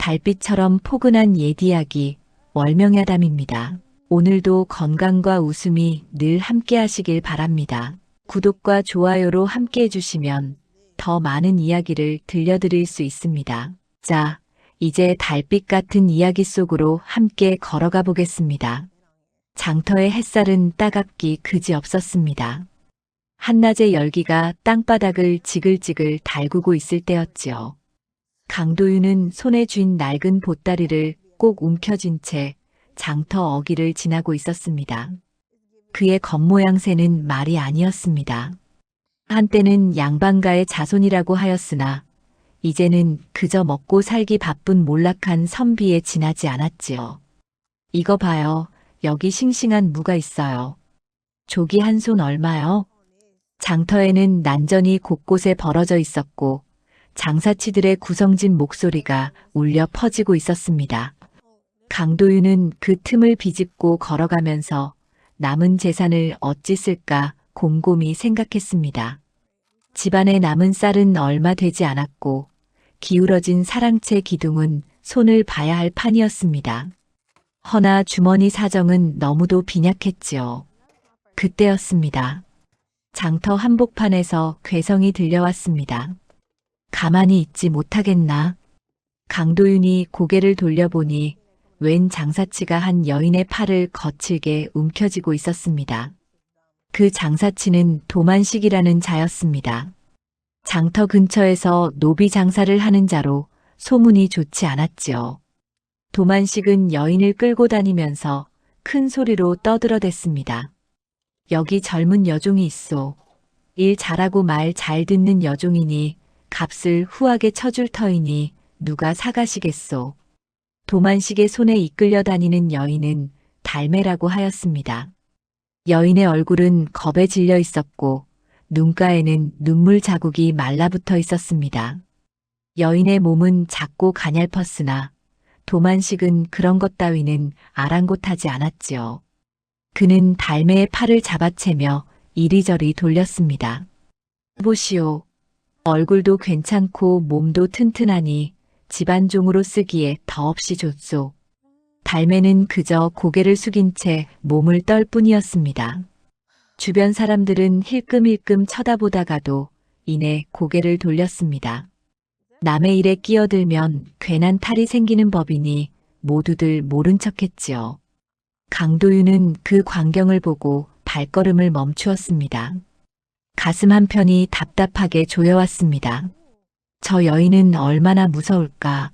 달빛처럼 포근한 옛 이야기, 월명야담입니다. 오늘도 건강과 웃음이 늘 함께 하시길 바랍니다. 구독과 좋아요로 함께 해주시면 더 많은 이야기를 들려드릴 수 있습니다. 자, 이제 달빛 같은 이야기 속으로 함께 걸어가 보겠습니다. 장터의 햇살은 따갑기 그지없었습니다. 한낮의 열기가 땅바닥을 지글지글 달구고 있을 때였지요. 강도윤은 손에 쥔 낡은 보따리를 꼭 움켜쥔 채 장터 어귀를 지나고 있었습니다. 그의 겉모양새는 말이 아니었습니다. 한때는 양반가의 자손이라고 하였으나 이제는 그저 먹고 살기 바쁜 몰락한 선비에 지나지 않았지요. 이거 봐요. 여기 싱싱한 무가 있어요. 조기 한 손 얼마요? 장터에는 난전이 곳곳에 벌어져 있었고 장사치들의 구성진 목소리가 울려 퍼지고 있었습니다. 강도윤은 그 틈을 비집고 걸어가면서 남은 재산을 어찌 쓸까 곰곰이 생각했습니다. 집안에 남은 쌀은 얼마 되지 않았고 기울어진 사랑채 기둥은 손을 봐야 할 판이었습니다. 허나 주머니 사정은 너무도 빈약했지요. 그때였습니다. 장터 한복판에서 괴성이 들려왔습니다. 가만히 있지 못하겠나? 강도윤이 고개를 돌려보니 웬 장사치가 한 여인의 팔을 거칠게 움켜쥐고 있었습니다. 그 장사치는 도만식이라는 자였습니다. 장터 근처에서 노비 장사를 하는 자로 소문이 좋지 않았지요. 도만식은 여인을 끌고 다니면서 큰 소리로 떠들어댔습니다. 여기 젊은 여종이 있소. 일 잘하고 말 잘 듣는 여종이니 값을 후하게 쳐줄 터이니 누가 사가시겠소. 도만식의 손에 이끌려 다니는 여인은 달매라고 하였습니다. 여인의 얼굴은 겁에 질려 있었고 눈가에는 눈물 자국이 말라붙어 있었습니다. 여인의 몸은 작고 가냘펐으나 도만식은 그런 것 따위는 아랑곳하지 않았지요. 그는 달매의 팔을 잡아채며 이리저리 돌렸습니다. 보시오. 얼굴도 괜찮고 몸도 튼튼하니 집안종으로 쓰기에 더없이 좋소. 달매는 그저 고개를 숙인 채 몸을 떨 뿐이었습니다. 주변 사람들은 힐끔힐끔 쳐다보다가도 이내 고개를 돌렸습니다. 남의 일에 끼어들면 괜한 탈이 생기는 법이니 모두들 모른 척했지요. 강도윤은 그 광경을 보고 발걸음을 멈추었습니다. 가슴 한편이 답답하게 조여왔습니다. 저 여인은 얼마나 무서울까?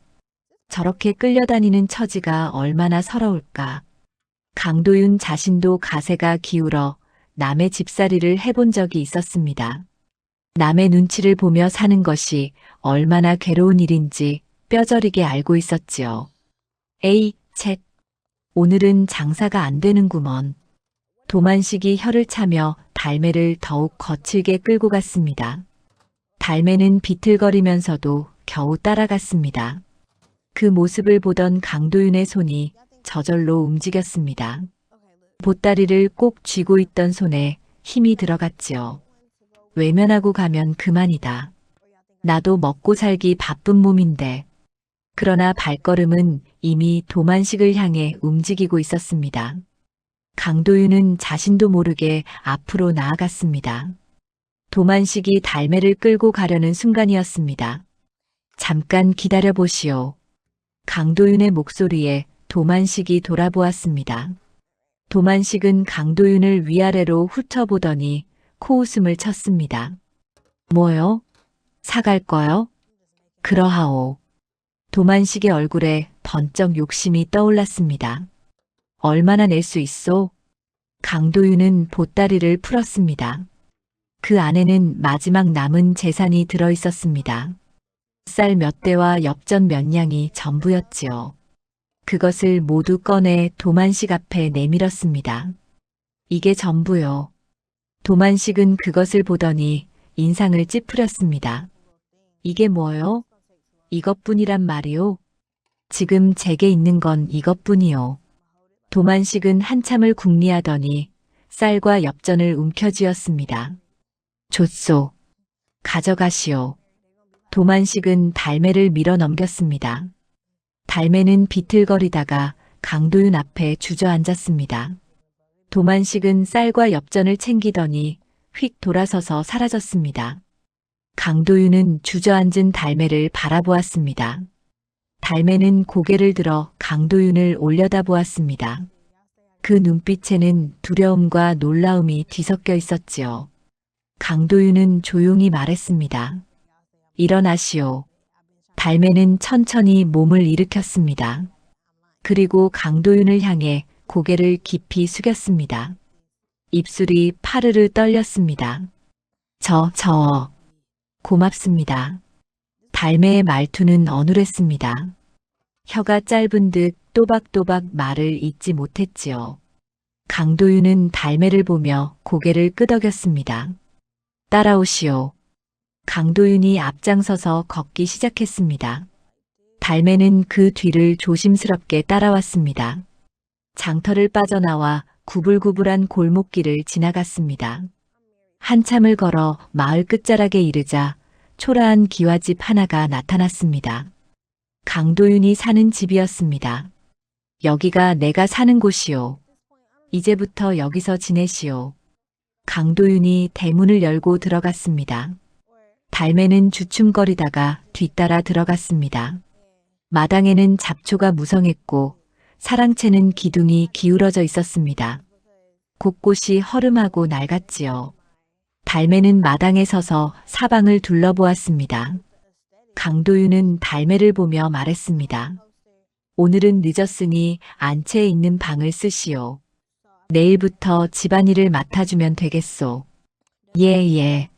저렇게 끌려다니는 처지가 얼마나 서러울까? 강도윤 자신도 가세가 기울어 남의 집살이를 해본 적이 있었습니다. 남의 눈치를 보며 사는 것이 얼마나 괴로운 일인지 뼈저리게 알고 있었지요. 에이, 쳇. 오늘은 장사가 안 되는구먼. 도만식이 혀를 차며 달매를 더욱 거칠게 끌고 갔습니다. 달매는 비틀거리면서도 겨우 따라갔습니다. 그 모습을 보던 강도윤의 손이 저절로 움직였습니다. 보따리를 꼭 쥐고 있던 손에 힘이 들어갔지요. 외면하고 가면 그만이다. 나도 먹고 살기 바쁜 몸인데. 그러나 발걸음은 이미 도만식을 향해 움직이고 있었습니다. 강도윤은 자신도 모르게 앞으로 나아갔습니다. 도만식이 달매를 끌고 가려는 순간이었습니다. 잠깐 기다려보시오. 강도윤의 목소리에 도만식이 돌아보았습니다. 도만식은 강도윤을 위아래로 훑어보더니 코웃음을 쳤습니다. 뭐요? 사갈 거요? 그러하오. 도만식의 얼굴에 번쩍 욕심이 떠올랐습니다. 얼마나 낼 수 있소? 강도윤은 보따리를 풀었습니다. 그 안에는 마지막 남은 재산이 들어있었습니다. 쌀 몇 대와 엽전 몇 냥이 전부였지요. 그것을 모두 꺼내 도만식 앞에 내밀었습니다. 이게 전부요. 도만식은 그것을 보더니 인상을 찌푸렸습니다. 이게 뭐요? 이것뿐이란 말이오? 지금 제게 있는 건 이것뿐이요. 도만식은 한참을 궁리하더니 쌀과 엽전을 움켜쥐었습니다. 줬소. 가져가시오. 도만식은 달매를 밀어 넘겼습니다. 달매는 비틀거리다가 강도윤 앞에 주저앉았습니다. 도만식은 쌀과 엽전을 챙기더니 휙 돌아서서 사라졌습니다. 강도윤은 주저앉은 달매를 바라보았습니다. 달매는 고개를 들어 강도윤을 올려다보았습니다. 그 눈빛에는 두려움과 놀라움이 뒤섞여 있었지요. 강도윤은 조용히 말했습니다. 일어나시오. 달매는 천천히 몸을 일으켰습니다. 그리고 강도윤을 향해 고개를 깊이 숙였습니다. 입술이 파르르 떨렸습니다. 고맙습니다. 달매의 말투는 어눌했습니다. 혀가 짧은 듯 또박또박 말을 잇지 못했지요. 강도윤은 달매를 보며 고개를 끄덕였습니다. 따라오시오. 강도윤이 앞장서서 걷기 시작했습니다. 달매는 그 뒤를 조심스럽게 따라왔습니다. 장터를 빠져나와 구불구불한 골목길을 지나갔습니다. 한참을 걸어 마을 끝자락에 이르자 초라한 기와집 하나가 나타났습니다. 강도윤이 사는 집이었습니다. 여기가 내가 사는 곳이오. 이제부터 여기서 지내시오. 강도윤이 대문을 열고 들어갔습니다. 달매는 주춤거리다가 뒤따라 들어갔습니다. 마당에는 잡초가 무성했고 사랑채는 기둥이 기울어져 있었습니다. 곳곳이 허름하고 낡았지요. 달매는 마당에 서서 사방을 둘러보았습니다. 강도윤은 달매를 보며 말했습니다. 오늘은 늦었으니 안채에 있는 방을 쓰시오. 내일부터 집안일을 맡아주면 되겠소. 예.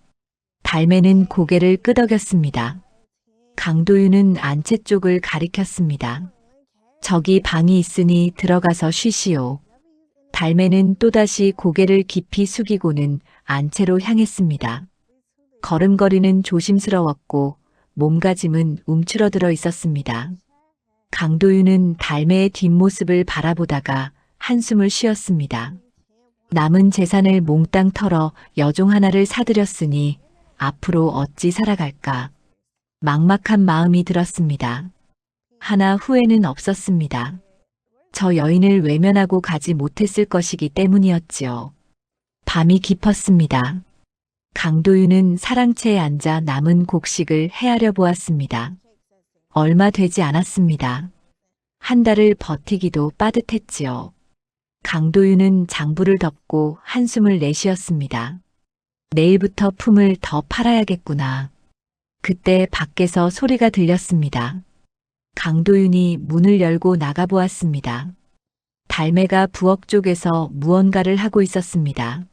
달매는 고개를 끄덕였습니다. 강도윤은 안채 쪽을 가리켰습니다. 저기 방이 있으니 들어가서 쉬시오. 달매는 또다시 고개를 깊이 숙이고는 안채로 향했습니다. 걸음걸이는 조심스러웠고 몸가짐은 움츠러들어 있었습니다. 강도윤은 달매의 뒷모습을 바라보다가 한숨을 쉬었습니다. 남은 재산을 몽땅 털어 여종 하나를 사들였으니 앞으로 어찌 살아갈까. 막막한 마음이 들었습니다. 하나 후회는 없었습니다. 저 여인을 외면하고 가지 못했을 것이기 때문이었지요. 밤이 깊었습니다. 강도윤은 사랑채에 앉아 남은 곡식을 헤아려 보았습니다. 얼마 되지 않았습니다. 한 달을 버티기도 빠듯했지요. 강도윤은 장부를 덮고 한숨을 내쉬었습니다. 내일부터 품을 더 팔아야겠구나. 그때 밖에서 소리가 들렸습니다. 강도윤이 문을 열고 나가보았습니다. 달매가 부엌 쪽에서 무언가를 하고 있었습니다.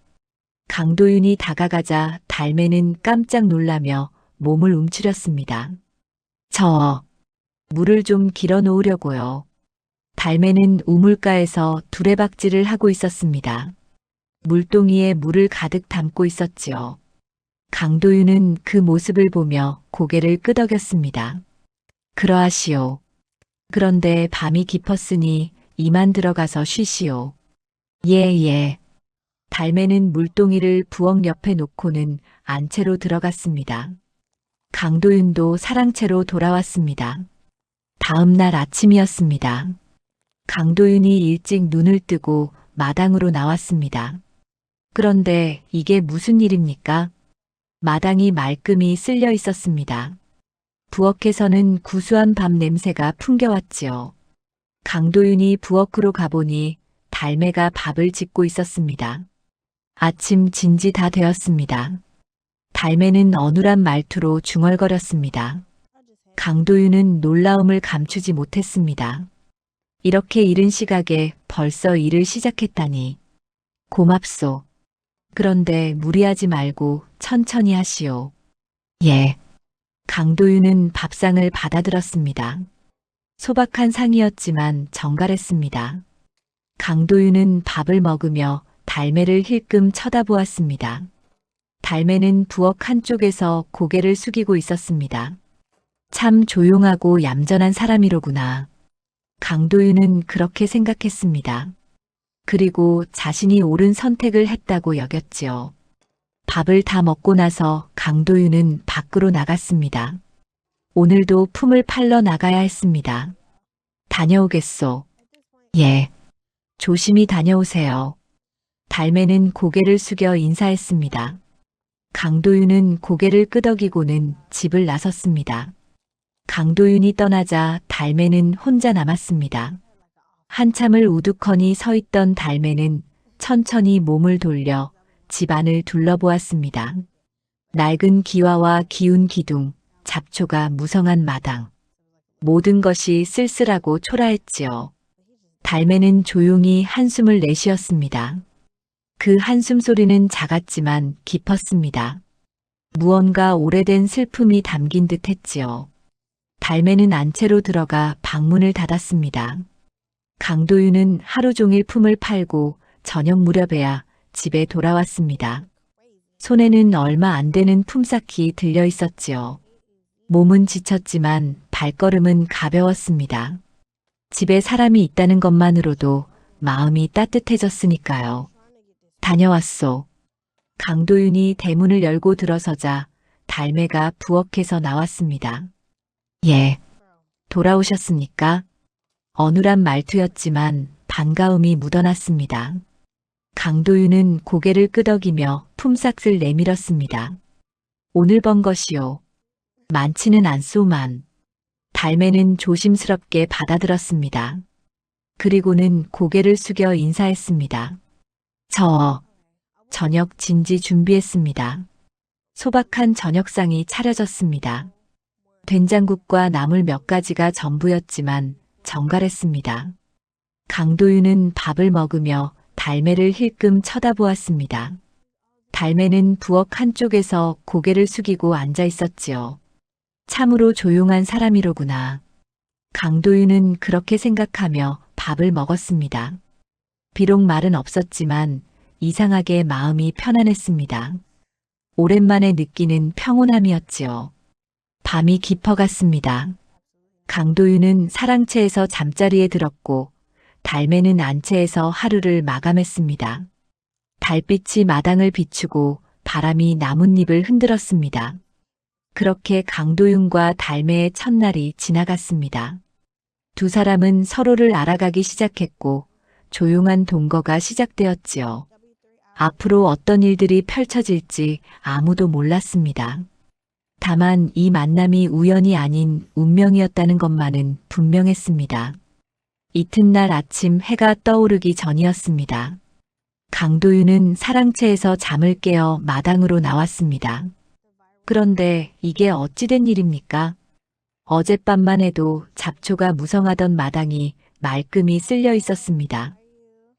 강도윤이 다가가자 달매는 깜짝 놀라며 몸을 움츠렸습니다. 물을 좀 길어 놓으려고요. 달매는 우물가에서 두레박질을 하고 있었습니다. 물동이에 물을 가득 담고 있었지요. 강도윤은 그 모습을 보며 고개를 끄덕였습니다. 그러하시오. 그런데 밤이 깊었으니 이만 들어가서 쉬시오. 예. 달매는 물동이를 부엌 옆에 놓고는 안채로 들어갔습니다. 강도윤도 사랑채로 돌아왔습니다. 다음 날 아침이었습니다. 강도윤이 일찍 눈을 뜨고 마당으로 나왔습니다. 그런데 이게 무슨 일입니까? 마당이 말끔히 쓸려 있었습니다. 부엌에서는 구수한 밥 냄새가 풍겨왔지요. 강도윤이 부엌으로 가보니 달매가 밥을 짓고 있었습니다. 아침 진지 다 되었습니다. 달매는 어눌한 말투로 중얼거렸습니다. 강도윤은 놀라움을 감추지 못했습니다. 이렇게 이른 시각에 벌써 일을 시작했다니. 고맙소. 그런데 무리하지 말고 천천히 하시오. 예. 강도윤은 밥상을 받아들었습니다. 소박한 상이었지만 정갈했습니다. 강도윤은 밥을 먹으며 달매를 힐끔 쳐다보았습니다. 달매는 부엌 한쪽에서 고개를 숙이고 있었습니다. 참 조용하고 얌전한 사람이로구나. 강도윤은 그렇게 생각했습니다. 그리고 자신이 옳은 선택을 했다고 여겼지요. 밥을 다 먹고 나서 강도윤은 밖으로 나갔습니다. 오늘도 품을 팔러 나가야 했습니다. 다녀오겠소. 예. 조심히 다녀오세요. 달매는 고개를 숙여 인사했습니다. 강도윤은 고개를 끄덕이고는 집을 나섰습니다. 강도윤이 떠나자 달매는 혼자 남았습니다. 한참을 우두커니 서 있던 달매는 천천히 몸을 돌려 집안을 둘러보았습니다. 낡은 기와와 기운 기둥, 잡초가 무성한 마당. 모든 것이 쓸쓸하고 초라했지요. 달매는 조용히 한숨을 내쉬었습니다. 그 한숨 소리는 작았지만 깊었습니다. 무언가 오래된 슬픔이 담긴 듯 했지요. 달매는 안채로 들어가 방문을 닫았습니다. 강도윤은 하루 종일 품을 팔고 저녁 무렵에야 집에 돌아왔습니다. 손에는 얼마 안 되는 품삯이 들려 있었지요. 몸은 지쳤지만 발걸음은 가벼웠습니다. 집에 사람이 있다는 것만으로도 마음이 따뜻해졌으니까요. 다녀왔소. 강도윤이 대문을 열고 들어서자 달매가 부엌에서 나왔습니다. 예. 돌아오셨습니까? 어눌한 말투였지만 반가움이 묻어났습니다. 강도윤은 고개를 끄덕이며 품삯을 내밀었습니다. 오늘 번 것이요. 많지는 않소만. 달매는 조심스럽게 받아들었습니다. 그리고는 고개를 숙여 인사했습니다. 저녁 진지 준비했습니다. 소박한 저녁상이 차려졌습니다. 된장국과 나물 몇 가지가 전부였지만 정갈했습니다. 강도윤은 밥을 먹으며 달매를 힐끔 쳐다보았습니다. 달매는 부엌 한쪽에서 고개를 숙이고 앉아 있었지요. 참으로 조용한 사람이로구나. 강도윤은 그렇게 생각하며 밥을 먹었습니다. 비록 말은 없었지만 이상하게 마음이 편안했습니다. 오랜만에 느끼는 평온함이었지요. 밤이 깊어갔습니다. 강도윤은 사랑채에서 잠자리에 들었고 달매는 안채에서 하루를 마감했습니다. 달빛이 마당을 비추고 바람이 나뭇잎을 흔들었습니다. 그렇게 강도윤과 달매의 첫날이 지나갔습니다. 두 사람은 서로를 알아가기 시작했고 조용한 동거가 시작되었지요. 앞으로 어떤 일들이 펼쳐질지 아무도 몰랐습니다. 다만 이 만남이 우연이 아닌 운명이었다는 것만은 분명했습니다. 이튿날 아침 해가 떠오르기 전이었습니다. 강도윤은 사랑채에서 잠을 깨어 마당으로 나왔습니다. 그런데 이게 어찌된 일입니까? 어젯밤만 해도 잡초가 무성하던 마당이 말끔히 쓸려 있었습니다.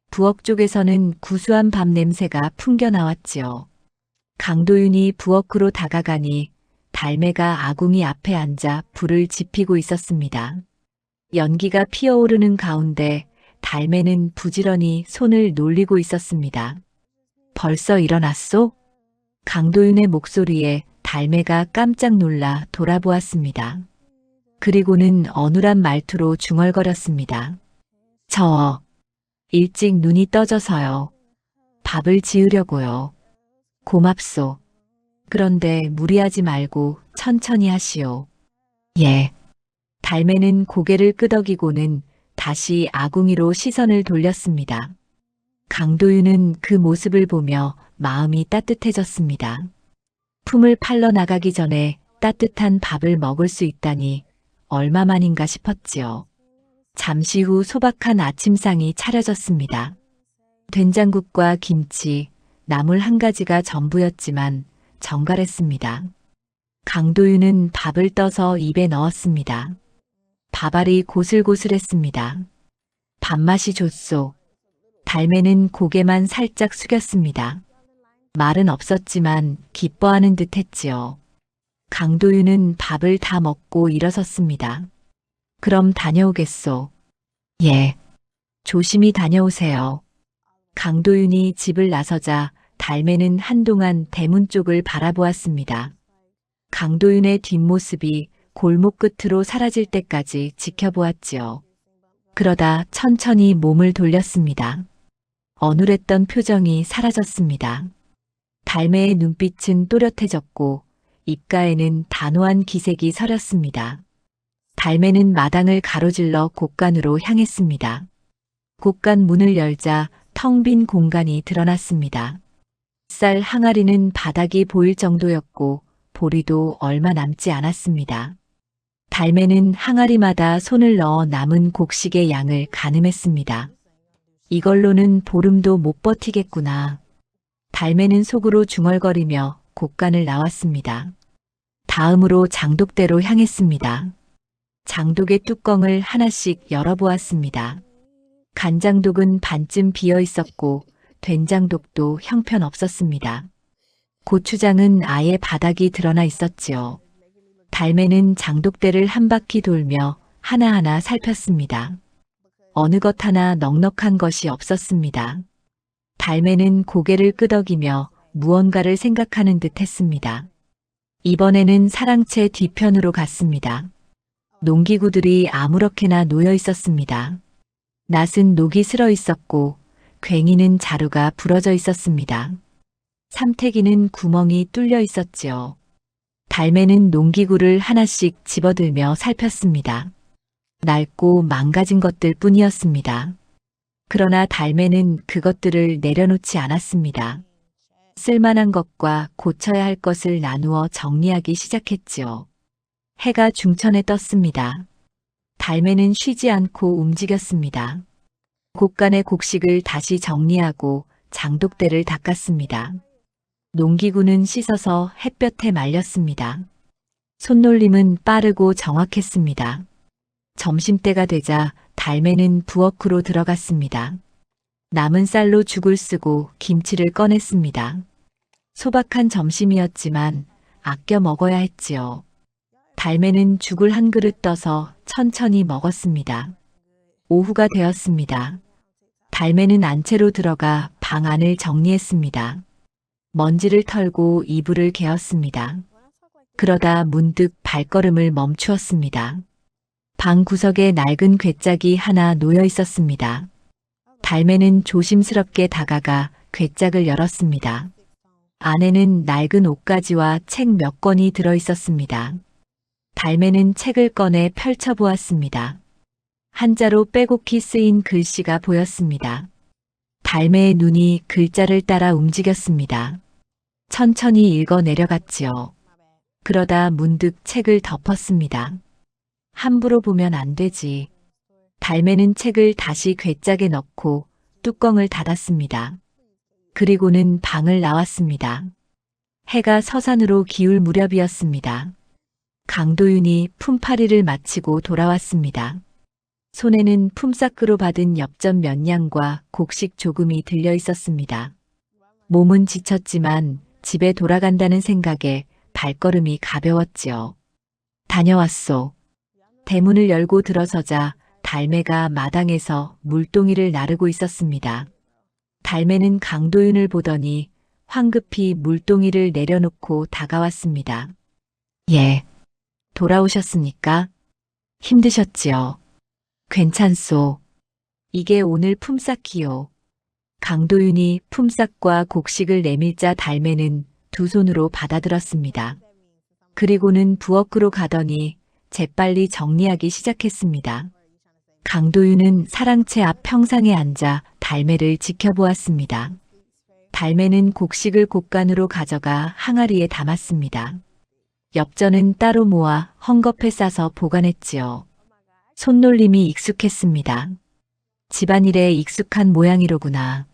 부엌 쪽에서는 구수한 밥 냄새가 풍겨 나왔지요. 강도윤이 부엌으로 다가가니 달매가 아궁이 앞에 앉아 불을 지피고 있었습니다. 연기가 피어오르는 가운데 달매는 부지런히 손을 놀리고 있었습니다. 벌써 일어났소? 강도윤의 목소리에 달매가 깜짝 놀라 돌아보았습니다. 그리고는 어눌한 말투로 중얼거렸습니다. 일찍 눈이 떠져서요. 밥을 지으려고요. 고맙소. 그런데 무리하지 말고 천천히 하시오. 예. 달매는 고개를 끄덕이고는 다시 아궁이로 시선을 돌렸습니다. 강도윤은 그 모습을 보며 마음이 따뜻해졌습니다. 품을 팔러 나가기 전에 따뜻한 밥을 먹을 수 있다니 얼마만인가 싶었지요. 잠시 후 소박한 아침상이 차려졌습니다. 된장국과 김치, 나물 한 가지가 전부였지만 정갈했습니다. 강도윤은 밥을 떠서 입에 넣었습니다. 밥알이 고슬고슬했습니다. 밥맛이 좋소. 달매는 고개만 살짝 숙였습니다. 말은 없었지만 기뻐하는 듯 했지요. 강도윤은 밥을 다 먹고 일어섰습니다. 그럼 다녀오겠소. 예. 조심히 다녀오세요. 강도윤이 집을 나서자 달매는 한동안 대문 쪽을 바라보았습니다. 강도윤의 뒷모습이 골목 끝으로 사라질 때까지 지켜보았지요. 그러다 천천히 몸을 돌렸습니다. 어눌했던 표정이 사라졌습니다. 달매의 눈빛은 또렷해졌고 입가에는 단호한 기색이 서렸습니다. 달매는 마당을 가로질러 곳간으로 향했습니다. 곳간 문을 열자 텅 빈 공간이 드러났습니다. 쌀 항아리는 바닥이 보일 정도였고 보리도 얼마 남지 않았습니다. 달매는 항아리마다 손을 넣어 남은 곡식의 양을 가늠했습니다. 이걸로는 보름도 못 버티겠구나. 달매는 속으로 중얼거리며 곡간을 나왔습니다. 다음으로 장독대로 향했습니다. 장독의 뚜껑을 하나씩 열어보았습니다. 간장독은 반쯤 비어 있었고 된장독도 형편없었습니다. 고추장은 아예 바닥이 드러나 있었지요. 달매는 장독대를 한 바퀴 돌며 하나하나 살폈습니다. 어느 것 하나 넉넉한 것이 없었습니다. 달매는 고개를 끄덕이며 무언가를 생각하는 듯 했습니다. 이번에는 사랑채 뒤편으로 갔습니다. 농기구들이 아무렇게나 놓여 있었습니다. 낫은 녹이 슬어 있었고 괭이는 자루가 부러져 있었습니다. 삼태기는 구멍이 뚫려 있었지요. 달매는 농기구를 하나씩 집어들며 살폈습니다. 낡고 망가진 것들 뿐이었습니다. 그러나 달매는 그것들을 내려놓지 않았습니다. 쓸만한 것과 고쳐야 할 것을 나누어 정리하기 시작했지요. 해가 중천에 떴습니다. 달매는 쉬지 않고 움직였습니다. 곡간의 곡식을 다시 정리하고 장독대를 닦았습니다. 농기구는 씻어서 햇볕에 말렸습니다. 손놀림은 빠르고 정확했습니다. 점심때가 되자 달매는 부엌으로 들어갔습니다. 남은 쌀로 죽을 쓰고 김치를 꺼냈습니다. 소박한 점심이었지만 아껴 먹어야 했지요. 달매는 죽을 한 그릇 떠서 천천히 먹었습니다. 오후가 되었습니다. 달매는 안채로 들어가 방 안을 정리했습니다. 먼지를 털고 이불을 개었습니다. 그러다 문득 발걸음을 멈추었습니다. 방 구석에 낡은 괴짝이 하나 놓여 있었습니다. 달매는 조심스럽게 다가가 괴짝을 열었습니다. 안에는 낡은 옷가지와 책 몇 권이 들어 있었습니다. 달매는 책을 꺼내 펼쳐보았습니다. 한자로 빼곡히 쓰인 글씨가 보였습니다. 달매의 눈이 글자를 따라 움직였습니다. 천천히 읽어 내려갔지요. 그러다 문득 책을 덮었습니다. 함부로 보면 안 되지. 달매는 책을 다시 괴짝에 넣고 뚜껑을 닫았습니다. 그리고는 방을 나왔습니다. 해가 서산으로 기울 무렵이었습니다. 강도윤이 품팔이를 마치고 돌아왔습니다. 손에는 품삯으로 받은 엽전 몇 냥과 곡식 조금이 들려 있었습니다. 몸은 지쳤지만 집에 돌아간다는 생각에 발걸음이 가벼웠지요. 다녀왔소. 대문을 열고 들어서자 달매가 마당에서 물동이를 나르고 있었습니다. 달매는 강도윤을 보더니 황급히 물동이를 내려놓고 다가왔습니다. 예. 돌아오셨습니까? 힘드셨지요? 괜찮소. 이게 오늘 품삯이요. 강도윤이 품삯과 곡식을 내밀자 달매는 두 손으로 받아들었습니다. 그리고는 부엌으로 가더니 재빨리 정리하기 시작했습니다. 강도윤은 사랑채 앞 평상에 앉아 달매를 지켜보았습니다. 달매는 곡식을 곡간으로 가져가 항아리에 담았습니다. 엽전은 따로 모아 헝겊에 싸서 보관했지요. 손놀림이 익숙했습니다. 집안일에 익숙한 모양이로구나.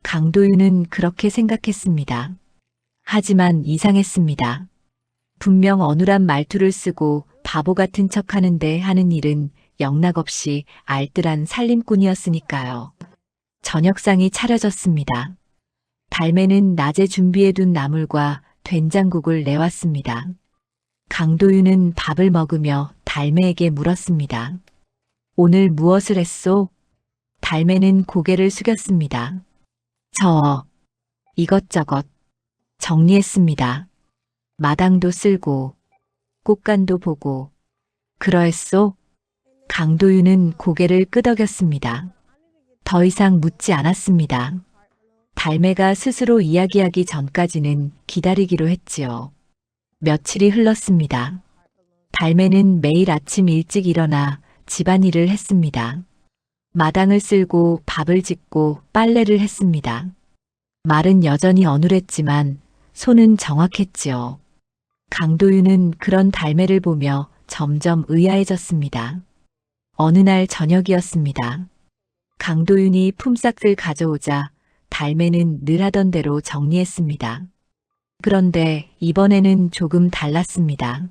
강도윤은 그렇게 생각했습니다. 하지만 이상했습니다. 분명 어눌한 말투를 쓰고 바보 같은 척하는데 하는 일은 영락없이 알뜰한 살림꾼이었으니까요. 저녁상이 차려졌습니다. 달매는 낮에 준비해둔 나물과 된장국을 내왔습니다. 강도윤은 밥을 먹으며 달매에게 물었습니다. 오늘 무엇을 했소? 달매는 고개를 숙였습니다. 저 이것저것 정리했습니다. 마당도 쓸고 꽃간도 보고 그러했소? 강도윤은 고개를 끄덕였습니다. 더 이상 묻지 않았습니다. 달매가 스스로 이야기하기 전까지는 기다리기로 했지요. 며칠이 흘렀습니다. 달매는 매일 아침 일찍 일어나 집안일을 했습니다. 마당을 쓸고 밥을 짓고 빨래를 했습니다. 말은 여전히 어눌했지만 손은 정확했지요. 강도윤은 그런 달매를 보며 점점 의아해졌습니다. 어느 날 저녁이었습니다. 강도윤이 품삯을 가져오자 달매는 늘 하던 대로 정리했습니다. 그런데 이번에는 조금 달랐습니다.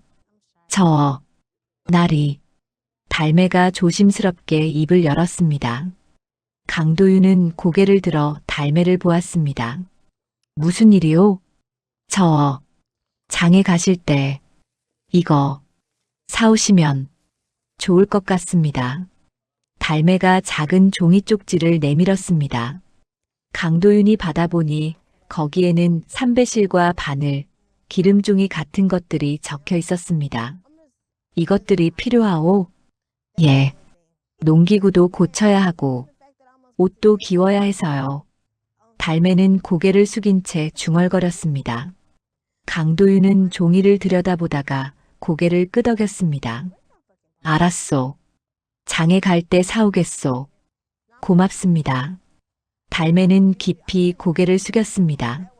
날이. 달매가 조심스럽게 입을 열었습니다. 강도윤은 고개를 들어 달매를 보았습니다. 무슨 일이요? 장에 가실 때 이거 사오시면 좋을 것 같습니다. 달매가 작은 종이 쪽지를 내밀었습니다. 강도윤이 받아보니 거기에는 삼배실과 바늘, 기름종이 같은 것들이 적혀 있었습니다. 이것들이 필요하오? 예. 농기구도 고쳐야 하고 옷도 기워야 해서요. 달매는 고개를 숙인 채 중얼거렸습니다. 강도윤은 종이를 들여다보다가 고개를 끄덕였습니다. 알았소. 장에 갈 때 사오겠소. 고맙습니다. 달매는 깊이 고개를 숙였습니다.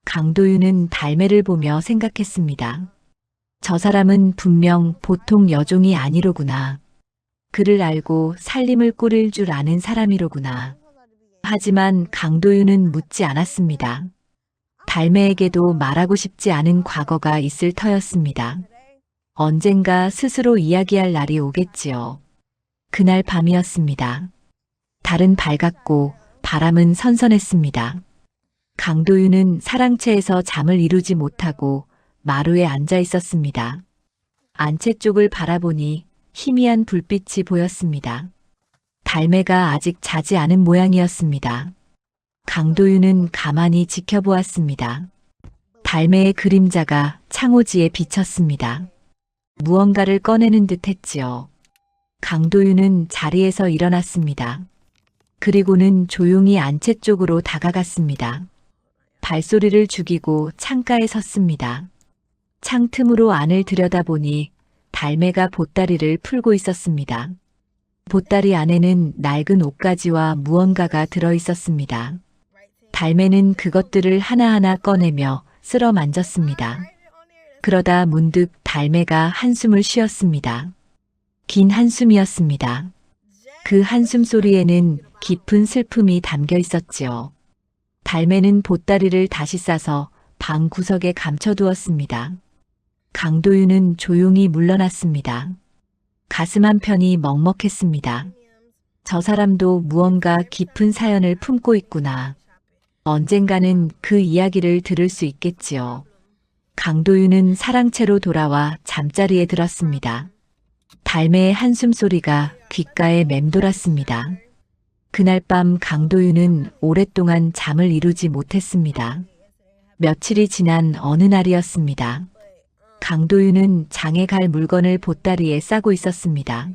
강도윤은 달매를 보며 생각했습니다. 저 사람은 분명 보통 여종이 아니로구나. 그를 알고 살림을 꾸릴 줄 아는 사람이로구나. 하지만 강도윤은 묻지 않았습니다. 달매에게도 말하고 싶지 않은 과거가 있을 터였습니다. 언젠가 스스로 이야기할 날이 오겠지요. 그날 밤이었습니다. 달은 밝았고 바람은 선선했습니다. 강도윤은 사랑채에서 잠을 이루지 못하고 마루에 앉아 있었습니다. 안채 쪽을 바라보니 희미한 불빛이 보였습니다. 달매가 아직 자지 않은 모양이었습니다. 강도윤은 가만히 지켜보았습니다. 달매의 그림자가 창호지에 비쳤습니다. 무언가를 꺼내는 듯 했지요. 강도윤은 자리에서 일어났습니다. 그리고는 조용히 안채 쪽으로 다가갔습니다. 발소리를 죽이고 창가에 섰습니다. 창틈으로 안을 들여다보니 달매가 보따리를 풀고 있었습니다. 보따리 안에는 낡은 옷가지와 무언가가 들어 있었습니다. 달매는 그것들을 하나하나 꺼내며 쓸어 만졌습니다. 그러다 문득 달매가 한숨을 쉬었습니다. 긴 한숨이었습니다. 그 한숨 소리에는 깊은 슬픔이 담겨 있었지요. 달매는 보따리를 다시 싸서 방 구석에 감춰두었습니다. 강도윤은 조용히 물러났습니다. 가슴 한편이 먹먹했습니다. 저 사람도 무언가 깊은 사연을 품고 있구나. 언젠가는 그 이야기를 들을 수 있겠지요. 강도윤은 사랑채로 돌아와 잠자리에 들었습니다. 달매의 한숨 소리가 귓가에 맴돌았습니다. 그날 밤 강도윤은 오랫동안 잠을 이루지 못했습니다. 며칠이 지난 어느 날이었습니다. 강도윤은 장에 갈 물건을 보따리에 싸고 있었습니다.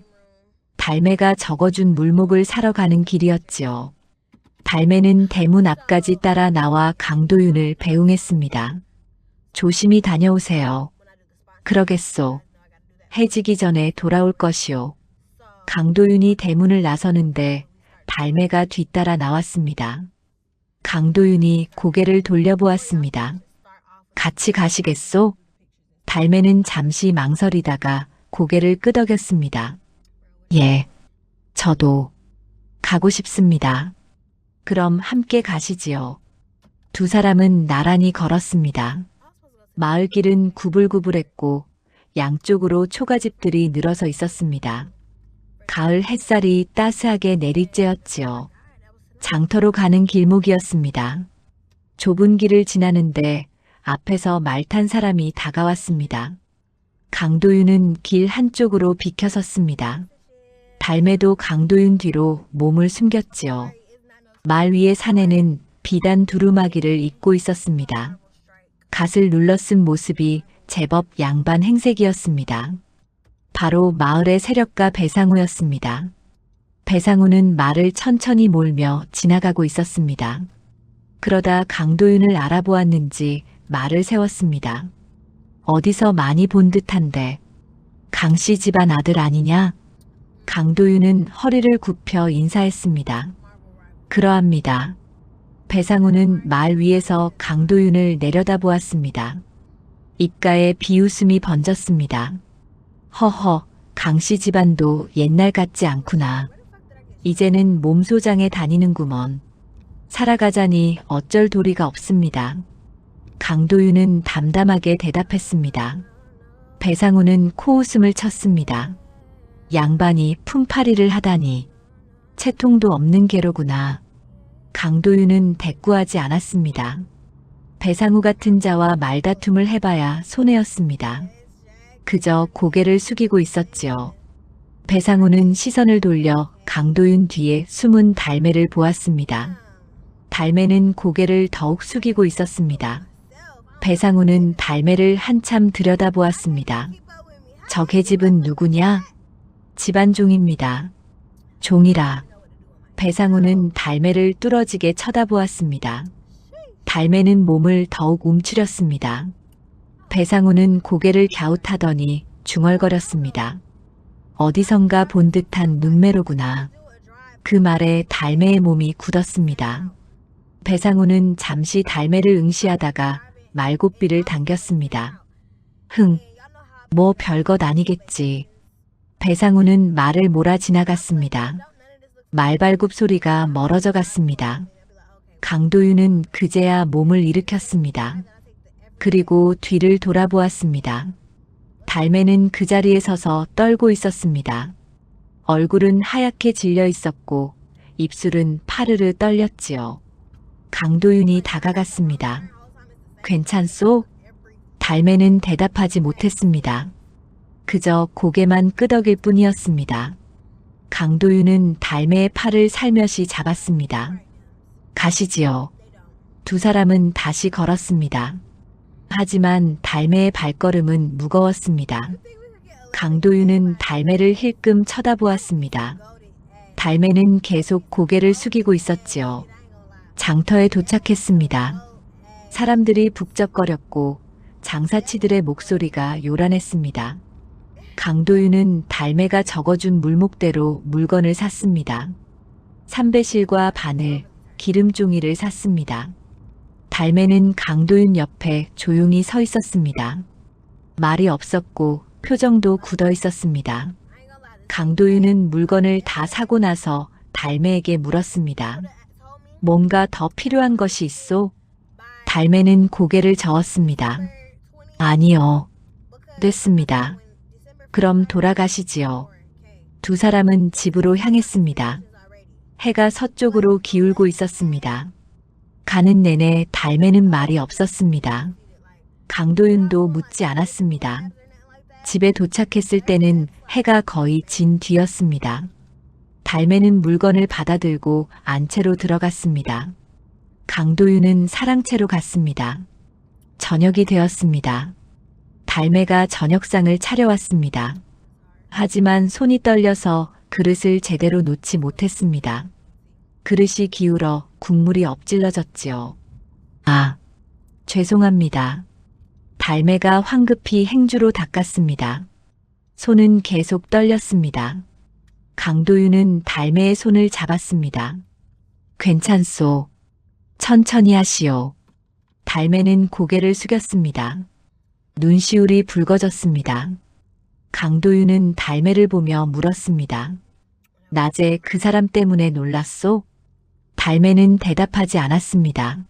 달매가 적어준 물목을 사러 가는 길이었지요. 달매는 대문 앞까지 따라 나와 강도윤을 배웅했습니다. 조심히 다녀오세요. 그러겠소. 해지기 전에 돌아올 것이오. 강도윤이 대문을 나서는데 달매가 뒤따라 나왔습니다. 강도윤이 고개를 돌려보았습니다. 같이 가시겠소? 달매는 잠시 망설이다가 고개를 끄덕였습니다. 예, 저도 가고 싶습니다. 그럼 함께 가시지요. 두 사람은 나란히 걸었습니다. 마을길은 구불구불했고 양쪽으로 초가집들이 늘어서 있었습니다. 가을 햇살이 따스하게 내리쬐었지요. 장터로 가는 길목이었습니다. 좁은 길을 지나는데 앞에서 말 탄 사람이 다가왔습니다. 강도윤은 길 한쪽으로 비켜섰습니다. 달매도 강도윤 뒤로 몸을 숨겼지요. 말 위의 사내는 비단 두루마기를 입고 있었습니다. 갓을 눌러쓴 모습이 제법 양반 행색이었습니다. 바로 마을의 세력가 배상우였습니다. 배상우는 말을 천천히 몰며 지나가고 있었습니다. 그러다 강도윤을 알아보았는지 말을 세웠습니다. 어디서 많이 본 듯한데. 강씨 집안 아들 아니냐? 강도윤은 허리를 굽혀 인사했습니다. 그러합니다. 배상우는 말 위에서 강도윤을 내려다보았습니다. 입가에 비웃음이 번졌습니다. 허허, 강씨 집안도 옛날 같지 않구나. 이제는 몸소장에 다니는구먼. 살아가자니 어쩔 도리가 없습니다. 강도윤은 담담하게 대답했습니다. 배상우는 코웃음을 쳤습니다. 양반이 품팔이를 하다니. 채통도 없는 개로구나. 강도윤은 대꾸하지 않았습니다. 배상우 같은 자와 말다툼을 해봐야 손해였습니다. 그저 고개를 숙이고 있었지요. 배상우는 시선을 돌려 강도윤 뒤에 숨은 달매를 보았습니다. 달매는 고개를 더욱 숙이고 있었습니다. 배상우는 달매를 한참 들여다보았습니다. 저 계집은 누구냐? 집안 종입니다. 종이라. 배상우는 달매를 뚫어지게 쳐다보았습니다. 달매는 몸을 더욱 움츠렸습니다. 배상우는 고개를 갸웃하더니 중얼거렸습니다. 어디선가 본 듯한 눈매로구나. 그 말에 달매의 몸이 굳었습니다. 배상우는 잠시 달매를 응시하다가 말고삐를 당겼습니다. 뭐 별것 아니겠지. 배상우는 말을 몰아 지나갔습니다. 말발굽 소리가 멀어져 갔습니다. 강도윤은 그제야 몸을 일으켰습니다. 그리고 뒤를 돌아보았습니다. 달매는 그 자리에 서서 떨고 있었습니다. 얼굴은 하얗게 질려 있었고 입술은 파르르 떨렸지요. 강도윤이 다가갔습니다. 괜찮소? 달매는 대답하지 못했습니다. 그저 고개만 끄덕일 뿐이었습니다. 강도윤은 달매의 팔을 살며시 잡았습니다. 가시지요. 두 사람은 다시 걸었습니다. 하지만 달매의 발걸음은 무거웠습니다. 강도윤은 달매를 힐끔 쳐다보았습니다. 달매는 계속 고개를 숙이고 있었지요. 장터에 도착했습니다. 사람들이 북적거렸고 장사치들의 목소리가 요란했습니다. 강도윤은 달매가 적어준 물목대로 물건을 샀습니다. 삼배실과 바늘, 기름종이를 샀습니다. 달매는 강도윤 옆에 조용히 서 있었습니다. 말이 없었고 표정도 굳어 있었습니다. 강도윤은 물건을 다 사고 나서 달매에게 물었습니다. 뭔가 더 필요한 것이 있소? 달매는 고개를 저었습니다. 아니요. 됐습니다. 그럼 돌아가시지요. 두 사람은 집으로 향했습니다. 해가 서쪽으로 기울고 있었습니다. 가는 내내 달매는 말이 없었습니다. 강도윤도 묻지 않았습니다. 집에 도착했을 때는 해가 거의 진 뒤였습니다. 달매는 물건을 받아들고 안채로 들어갔습니다. 강도윤은 사랑채로 갔습니다. 저녁이 되었습니다. 달매가 저녁상을 차려왔습니다. 하지만 손이 떨려서 그릇을 제대로 놓지 못했습니다. 그릇이 기울어 국물이 엎질러졌지요. 아, 죄송합니다. 달매가 황급히 행주로 닦았습니다. 손은 계속 떨렸습니다. 강도윤은 달매의 손을 잡았습니다. 괜찮소. 천천히 하시오. 달매는 고개를 숙였습니다. 눈시울이 붉어졌습니다. 강도윤은 달매를 보며 물었습니다. 낮에 그 사람 때문에 놀랐소? 달매는 대답하지 않았습니다.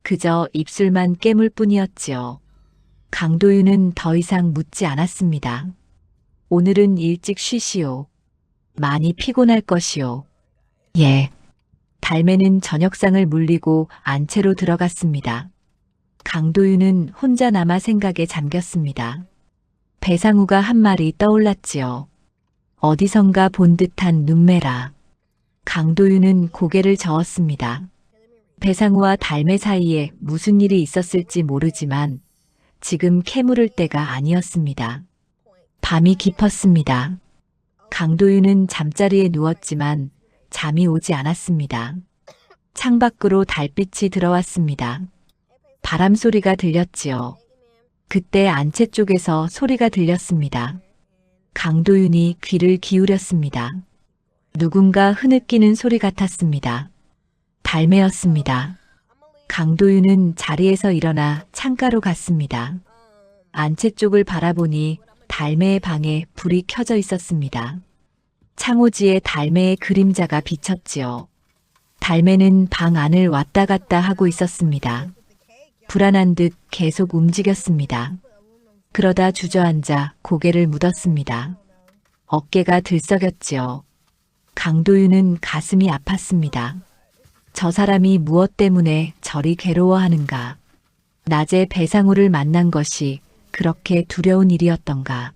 그저 입술만 깨물 뿐이었지요. 강도윤은 더 이상 묻지 않았습니다. 오늘은 일찍 쉬시오. 많이 피곤할 것이오. 예. 달매는 저녁상을 물리고 안채로 들어갔습니다. 강도윤은 혼자 남아 생각에 잠겼습니다. 배상우가 한 말이 떠올랐지요. 어디선가 본 듯한 눈매라. 강도윤은 고개를 저었습니다. 배상우와 달매 사이에 무슨 일이 있었을지 모르지만 지금 캐물을 때가 아니었습니다. 밤이 깊었습니다. 강도윤은 잠자리에 누웠지만 잠이 오지 않았습니다. 창밖으로 달빛이 들어왔습니다. 바람 소리가 들렸지요. 그때 안채 쪽에서 소리가 들렸습니다. 강도윤이 귀를 기울였습니다. 누군가 흐느끼는 소리 같았습니다. 달매였습니다. 강도윤은 자리에서 일어나 창가로 갔습니다. 안채 쪽을 바라보니 달매의 방에 불이 켜져 있었습니다. 창호지에 달매의 그림자가 비쳤지요. 달매는 방 안을 왔다 갔다 하고 있었습니다. 불안한 듯 계속 움직였습니다. 그러다 주저앉아 고개를 묻었습니다. 어깨가 들썩였지요. 강도윤은 가슴이 아팠습니다. 저 사람이 무엇 때문에 저리 괴로워하는가? 낮에 배상우를 만난 것이 그렇게 두려운 일이었던가?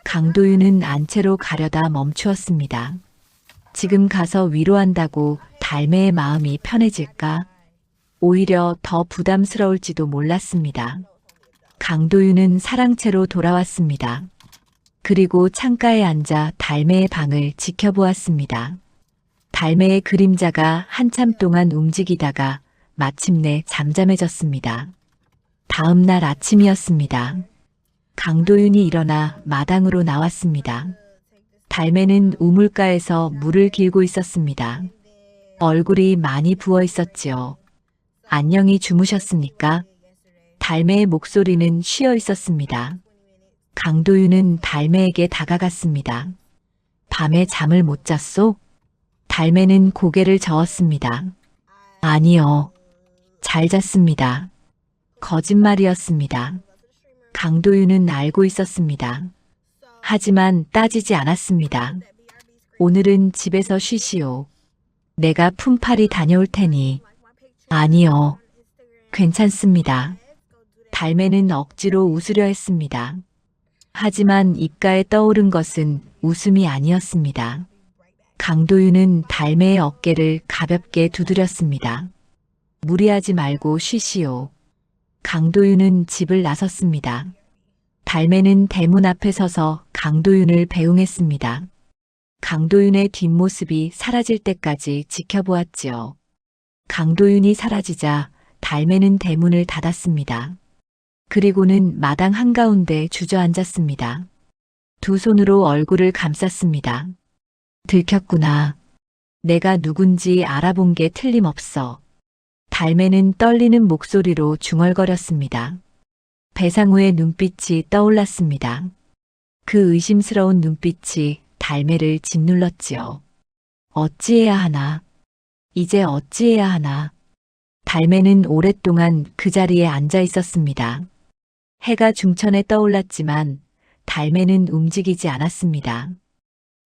강도윤은 안채로 가려다 멈추었습니다. 지금 가서 위로한다고 달매의 마음이 편해질까? 오히려 더 부담스러울지도 몰랐습니다. 강도윤은 사랑채로 돌아왔습니다. 그리고 창가에 앉아 달매의 방을 지켜보았습니다. 달매의 그림자가 한참 동안 움직이다가 마침내 잠잠해졌습니다. 다음 날 아침이었습니다. 강도윤이 일어나 마당으로 나왔습니다. 달매는 우물가에서 물을 길고 있었습니다. 얼굴이 많이 부어 있었지요. 안녕히 주무셨습니까? 달매의 목소리는 쉬어 있었습니다. 강도윤은 달매에게 다가갔습니다. 밤에 잠을 못 잤소? 달매는 고개를 저었습니다. 아니요. 잘 잤습니다. 거짓말이었습니다. 강도윤은 알고 있었습니다. 하지만 따지지 않았습니다. 오늘은 집에서 쉬시오. 내가 품팔이 다녀올 테니. 아니요. 괜찮습니다. 달매는 억지로 웃으려 했습니다. 하지만 입가에 떠오른 것은 웃음이 아니었습니다. 강도윤은 달매의 어깨를 가볍게 두드렸습니다. 무리하지 말고 쉬시오. 강도윤은 집을 나섰습니다. 달매는 대문 앞에 서서 강도윤을 배웅했습니다. 강도윤의 뒷모습이 사라질 때까지 지켜보았지요. 강도윤이 사라지자 달매는 대문을 닫았습니다. 그리고는 마당 한가운데 주저앉았습니다. 두 손으로 얼굴을 감쌌습니다. 들켰구나. 내가 누군지 알아본 게 틀림없어. 달매는 떨리는 목소리로 중얼거렸습니다. 배상우의 눈빛이 떠올랐습니다. 그 의심스러운 눈빛이 달매를 짓눌렀지요. 어찌해야 하나? 이제 어찌해야 하나? 달매는 오랫동안 그 자리에 앉아 있었습니다. 해가 중천에 떠올랐지만 달매는 움직이지 않았습니다.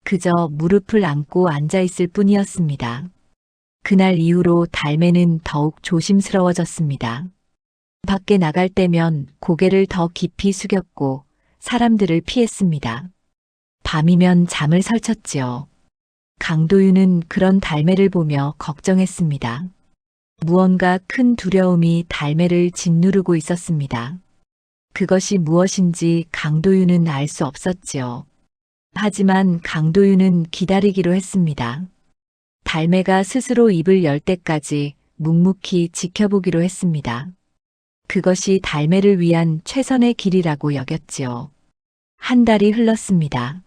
그저 무릎을 안고 앉아 있을 뿐이었습니다. 그날 이후로 달매는 더욱 조심스러워졌습니다. 밖에 나갈 때면 고개를 더 깊이 숙였고 사람들을 피했습니다. 밤이면 잠을 설쳤지요. 강도윤은 그런 달매를 보며 걱정했습니다. 무언가 큰 두려움이 달매를 짓누르고 있었습니다. 그것이 무엇인지 강도윤은 알 수 없었지요. 하지만 강도윤은 기다리기로 했습니다. 달매가 스스로 입을 열 때까지 묵묵히 지켜보기로 했습니다. 그것이 달매를 위한 최선의 길이라고 여겼지요. 한 달이 흘렀습니다.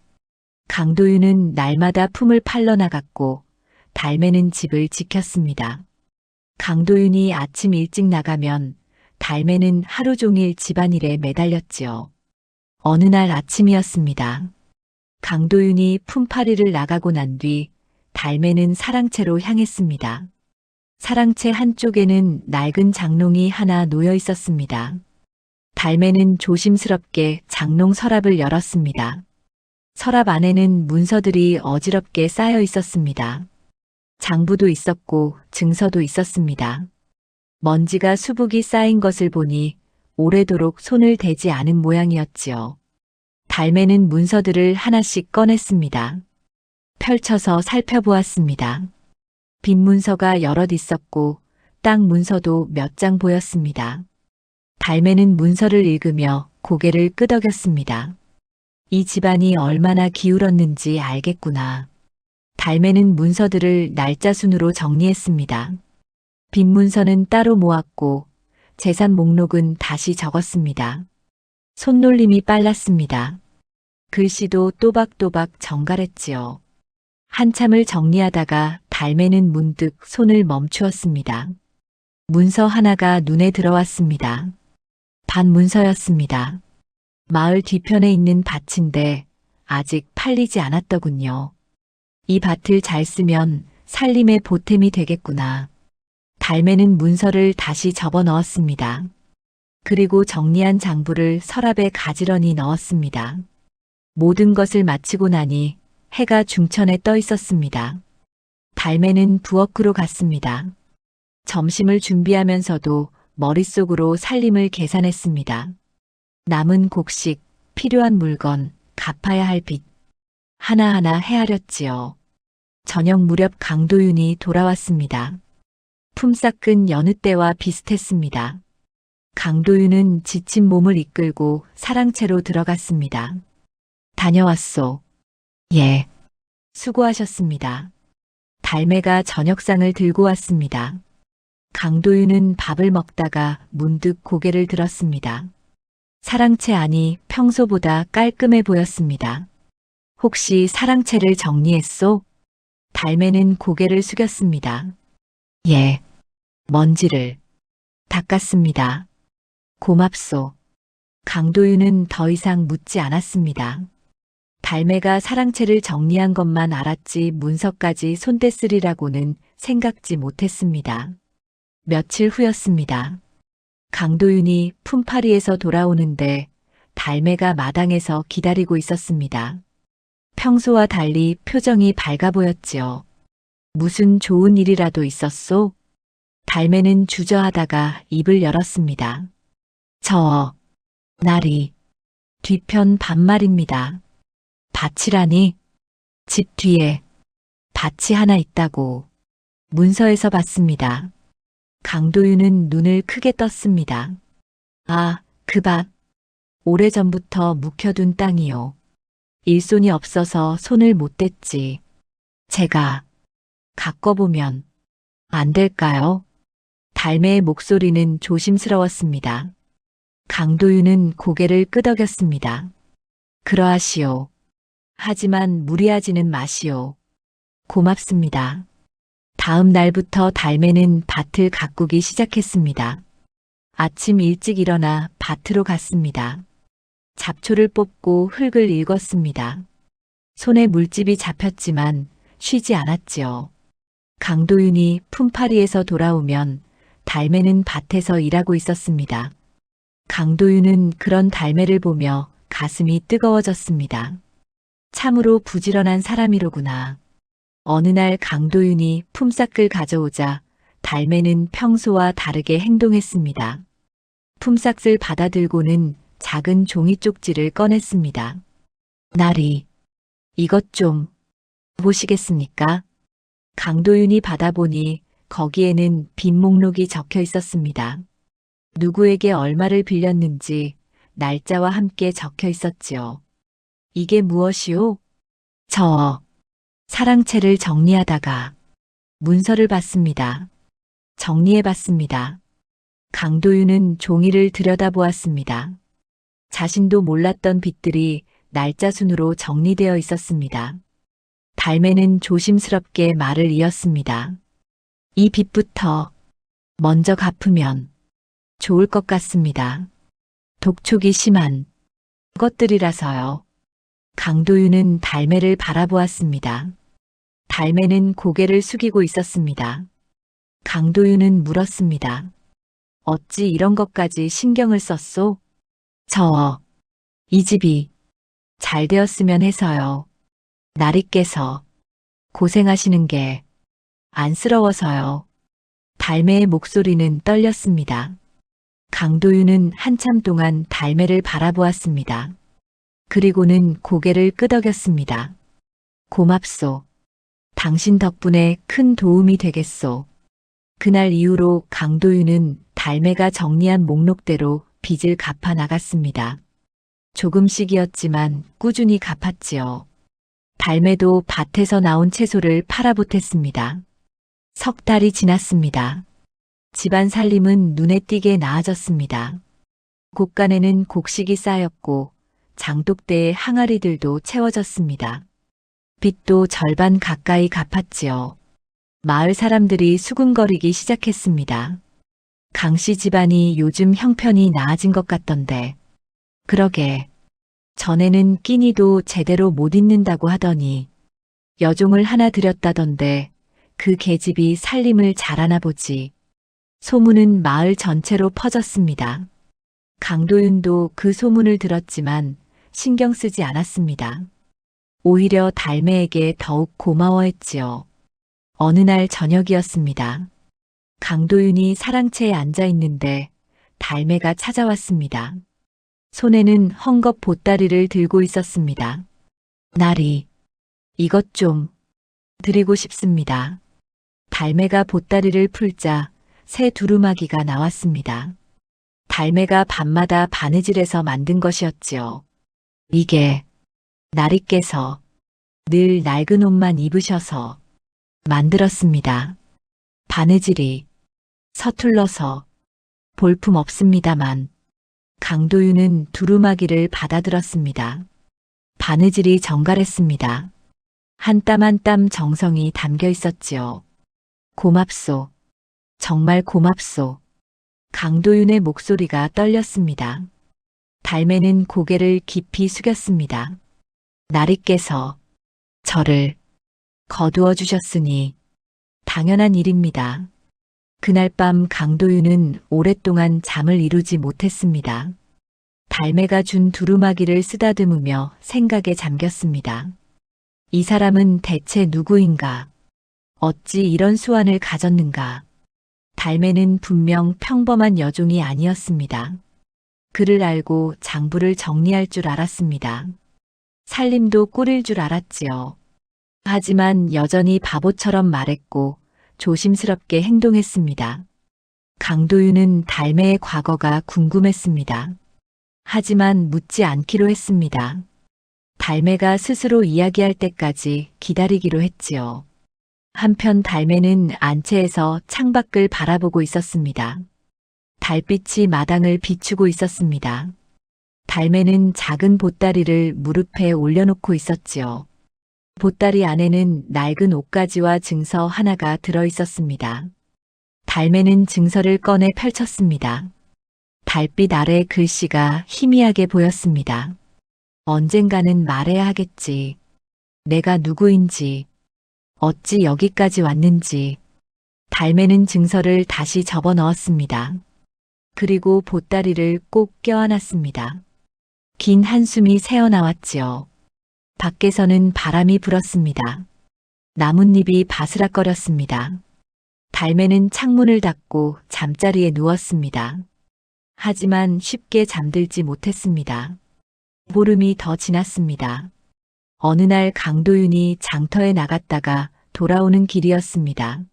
강도윤은 날마다 품을 팔러 나갔고 달매는 집을 지켰습니다. 강도윤이 아침 일찍 나가면 달매는 하루 종일 집안일에 매달렸지요. 어느 날 아침이었습니다. 강도윤이 품팔이를 나가고 난 뒤 달매는 사랑채로 향했습니다. 사랑채 한쪽에는 낡은 장롱이 하나 놓여 있었습니다. 달매는 조심스럽게 장롱 서랍을 열었습니다. 서랍 안에는 문서들이 어지럽게 쌓여 있었습니다. 장부도 있었고 증서도 있었습니다. 먼지가 수북이 쌓인 것을 보니 오래도록 손을 대지 않은 모양이었지요. 달매는 문서들을 하나씩 꺼냈습니다. 펼쳐서 살펴보았습니다. 빈 문서가 여럿 있었고 땅 문서도 몇 장 보였습니다. 달매는 문서를 읽으며 고개를 끄덕였습니다. 이 집안이 얼마나 기울었는지 알겠구나. 달매는 문서들을 날짜 순으로 정리했습니다. 빈 문서는 따로 모았고 재산 목록은 다시 적었습니다. 손놀림이 빨랐습니다. 글씨도 또박또박 정갈했지요. 한참을 정리하다가 달매는 문득 손을 멈추었습니다. 문서 하나가 눈에 들어왔습니다. 밭문서였습니다. 마을 뒤편에 있는 밭인데 아직 팔리지 않았더군요. 이 밭을 잘 쓰면 살림의 보탬이 되겠구나. 달매는 문서를 다시 접어 넣었습니다. 그리고 정리한 장부를 서랍에 가지런히 넣었습니다. 모든 것을 마치고 나니 해가 중천에 떠 있었습니다. 달매는 부엌으로 갔습니다. 점심을 준비하면서도 머릿속으로 살림을 계산했습니다. 남은 곡식, 필요한 물건, 갚아야 할 빚. 하나하나 헤아렸지요. 저녁 무렵 강도윤이 돌아왔습니다. 품삯은 여느 때와 비슷했습니다. 강도윤은 지친 몸을 이끌고 사랑채로 들어갔습니다. 다녀왔소. 예. 수고하셨습니다. 달매가 저녁상을 들고 왔습니다. 강도윤은 밥을 먹다가 문득 고개를 들었습니다. 사랑채 안이 평소보다 깔끔해 보였습니다. 혹시 사랑채를 정리했소? 달매는 고개를 숙였습니다. 예. 먼지를 닦았습니다. 고맙소. 강도윤은 더 이상 묻지 않았습니다. 달매가 사랑채를 정리한 것만 알았지 문서까지 손댔으리라고는 생각지 못했습니다. 며칠 후였습니다. 강도윤이 품팔이에서 돌아오는데 달매가 마당에서 기다리고 있었습니다. 평소와 달리 표정이 밝아 보였지요. 무슨 좋은 일이라도 있었소? 달매는 주저하다가 입을 열었습니다. 날이 뒤편 밭말입니다. 밭이라니? 집 뒤에 밭이 하나 있다고 문서에서 봤습니다. 강도윤은 눈을 크게 떴습니다. 아, 그 밭. 오래전부터 묵혀둔 땅이요. 일손이 없어서 손을 못 댔지. 제가 가꿔보면 안 될까요? 달매의 목소리는 조심스러웠습니다. 강도윤은 고개를 끄덕였습니다. 그러하시오. 하지만 무리하지는 마시오. 고맙습니다. 다음 날부터 달매는 밭을 가꾸기 시작했습니다. 아침 일찍 일어나 밭으로 갔습니다. 잡초를 뽑고 흙을 일궜습니다. 손에 물집이 잡혔지만 쉬지 않았지요. 강도윤이 품팔이에서 돌아오면 달매는 밭에서 일하고 있었습니다. 강도윤은 그런 달매를 보며 가슴이 뜨거워졌습니다. 참으로 부지런한 사람이로구나. 어느 날 강도윤이 품삯을 가져오자 달매는 평소와 다르게 행동했습니다. 품삯을 받아들고는 작은 종이 쪽지를 꺼냈습니다. 나리, 이것 좀 보시겠습니까? 강도윤이 받아보니 거기에는 빈 목록이 적혀 있었습니다. 누구에게 얼마를 빌렸는지 날짜와 함께 적혀 있었지요. 이게 무엇이오? 사랑채를 정리하다가 문서를 봤습니다. 정리해봤습니다. 강도윤은 종이를 들여다보았습니다. 자신도 몰랐던 빚들이 날짜 순으로 정리되어 있었습니다. 달매는 조심스럽게 말을 이었습니다. 이 빚부터 먼저 갚으면 좋을 것 같습니다. 독촉이 심한 것들이라서요. 강도윤은 달매를 바라보았습니다. 달매는 고개를 숙이고 있었습니다. 강도윤은 물었습니다. 어찌 이런 것까지 신경을 썼소? 이 집이 잘 되었으면 해서요. 나리께서 고생하시는 게 안쓰러워서요. 달매의 목소리는 떨렸습니다. 강도윤은 한참 동안 달매를 바라보았습니다. 그리고는 고개를 끄덕였습니다. 고맙소. 당신 덕분에 큰 도움이 되겠소. 그날 이후로 강도윤은 달매가 정리한 목록대로 빚을 갚아 나갔습니다. 조금씩이었지만 꾸준히 갚았지요. 달매도 밭에서 나온 채소를 팔아보탰습니다. 석 달이 지났습니다. 집안 살림은 눈에 띄게 나아졌습니다. 곳간에는 곡식이 쌓였고 장독대의 항아리들도 채워졌습니다. 빚도 절반 가까이 갚았지요. 마을 사람들이 수군거리기 시작했습니다. 강씨 집안이 요즘 형편이 나아진 것 같던데. 그러게. 전에는 끼니도 제대로 못 잊는다고 하더니 여종을 하나 들였다던데 그 계집이 살림을 잘하나 보지. 소문은 마을 전체로 퍼졌습니다. 강도윤도 그 소문을 들었지만 신경 쓰지 않았습니다. 오히려 달매에게 더욱 고마워했지요. 어느 날 저녁이었습니다. 강도윤이 사랑채에 앉아 있는데 달매가 찾아왔습니다. 손에는 헝겊 보따리를 들고 있었습니다. 나리, 이것 좀 드리고 싶습니다. 달매가 보따리를 풀자 새 두루마기가 나왔습니다. 달매가 밤마다 바느질해서 만든 것이었지요. 이게 나리께서 늘 낡은 옷만 입으셔서 만들었습니다. 바느질이 서툴러서 볼품 없습니다만 강도윤은 두루마기를 받아들었습니다. 바느질이 정갈했습니다. 한 땀 한 땀 정성이 담겨 있었지요. 고맙소. 정말 고맙소. 강도윤의 목소리가 떨렸습니다. 달매는 고개를 깊이 숙였습니다. 나리께서 저를 거두어 주셨으니 당연한 일입니다. 그날 밤 강도윤은 오랫동안 잠을 이루지 못했습니다. 달매가 준 두루마기를 쓰다듬으며 생각에 잠겼습니다. 이 사람은 대체 누구인가? 어찌 이런 수완을 가졌는가? 달매는 분명 평범한 여종이 아니었습니다. 그를 알고 장부를 정리할 줄 알았습니다. 살림도 꾸릴 줄 알았지요. 하지만 여전히 바보처럼 말했고 조심스럽게 행동했습니다. 강도윤은 달매의 과거가 궁금했습니다. 하지만 묻지 않기로 했습니다. 달매가 스스로 이야기할 때까지 기다리기로 했지요. 한편 달매는 안채에서 창밖을 바라보고 있었습니다. 달빛이 마당을 비추고 있었습니다. 달매는 작은 보따리를 무릎에 올려놓고 있었지요. 보따리 안에는 낡은 옷가지와 증서 하나가 들어 있었습니다. 달매는 증서를 꺼내 펼쳤습니다. 달빛 아래 글씨가 희미하게 보였습니다. 언젠가는 말해야 하겠지. 내가 누구인지, 어찌 여기까지 왔는지. 달매는 증서를 다시 접어 넣었습니다. 그리고 보따리를 꼭 껴안았습니다. 긴 한숨이 새어나왔지요. 밖에서는 바람이 불었습니다. 나뭇잎이 바스락거렸습니다. 달매는 창문을 닫고 잠자리에 누웠습니다. 하지만 쉽게 잠들지 못했습니다. 보름이 더 지났습니다. 어느 날 강도윤이 장터에 나갔다가 돌아오는 길이었습니다.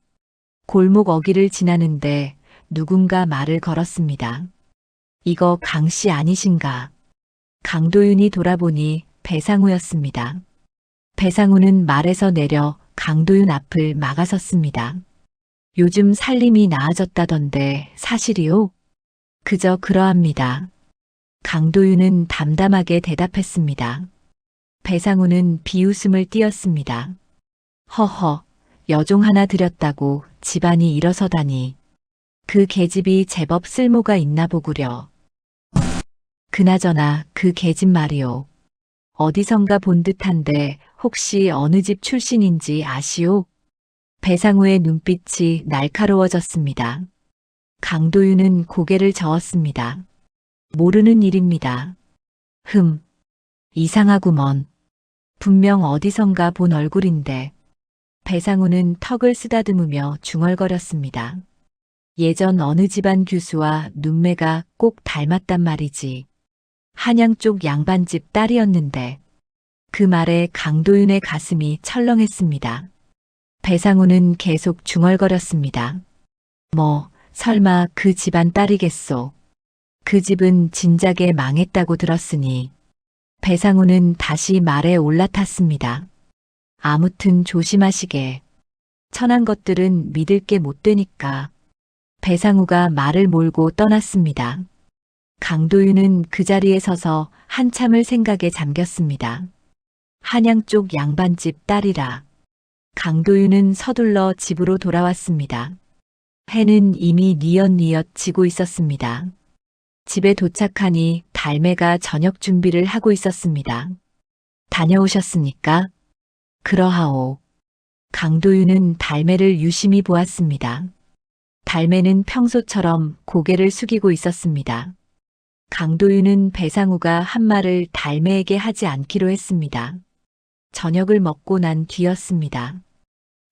골목 어귀를 지나는데 누군가 말을 걸었습니다. 이거 강씨 아니신가? 강도윤이 돌아보니 배상우였습니다. 배상우는 말에서 내려 강도윤 앞을 막아섰습니다. 요즘 살림이 나아졌다던데 사실이요? 그저 그러합니다. 강도윤은 담담하게 대답했습니다. 배상우는 비웃음을 띄었습니다. 허허, 여종 하나 들였다고 집안이 일어서다니. 그 계집이 제법 쓸모가 있나 보구려. 그나저나 그 계집 말이오. 어디선가 본 듯한데 혹시 어느 집 출신인지 아시오? 배상우의 눈빛이 날카로워졌습니다. 강도윤은 고개를 저었습니다. 모르는 일입니다. 이상하구먼. 분명 어디선가 본 얼굴인데. 배상우는 턱을 쓰다듬으며 중얼거렸습니다. 예전 어느 집안 교수와 눈매가 꼭 닮았단 말이지. 한양 쪽 양반집 딸이었는데. 그 말에 강도윤의 가슴이 철렁했습니다. 배상우는 계속 중얼거렸습니다. 설마 그 집안 딸이겠소. 그 집은 진작에 망했다고 들었으니. 배상우는 다시 말에 올라탔습니다. 아무튼 조심하시게. 천한 것들은 믿을 게 못 되니까. 배상우가 말을 몰고 떠났습니다. 강도윤은 그 자리에 서서 한참을 생각에 잠겼습니다. 한양 쪽 양반집 딸이라. 강도윤은 서둘러 집으로 돌아왔습니다. 해는 이미 뉘엿뉘엿 지고 있었습니다. 집에 도착하니 달매가 저녁 준비를 하고 있었습니다. 다녀오셨습니까? 그러하오. 강도윤은 달매를 유심히 보았습니다. 달매는 평소처럼 고개를 숙이고 있었습니다. 강도윤은 배상우가 한 말을 달매에게 하지 않기로 했습니다. 저녁을 먹고 난 뒤였습니다.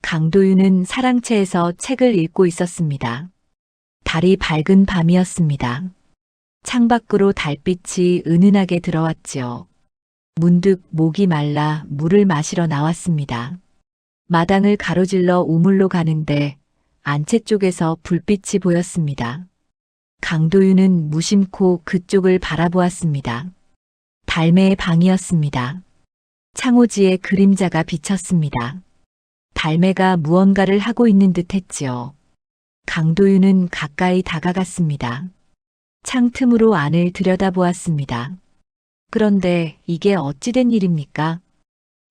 강도윤은 사랑채에서 책을 읽고 있었습니다. 달이 밝은 밤이었습니다. 창밖으로 달빛이 은은하게 들어왔지요. 문득 목이 말라 물을 마시러 나왔습니다. 마당을 가로질러 우물로 가는데 안채 쪽에서 불빛이 보였습니다. 강도윤은 무심코 그쪽을 바라보았습니다. 달매의 방이었습니다. 창호지에 그림자가 비쳤습니다. 달매가 무언가를 하고 있는 듯 했지요. 강도윤은 가까이 다가갔습니다. 창틈으로 안을 들여다보았습니다. 그런데 이게 어찌된 일입니까?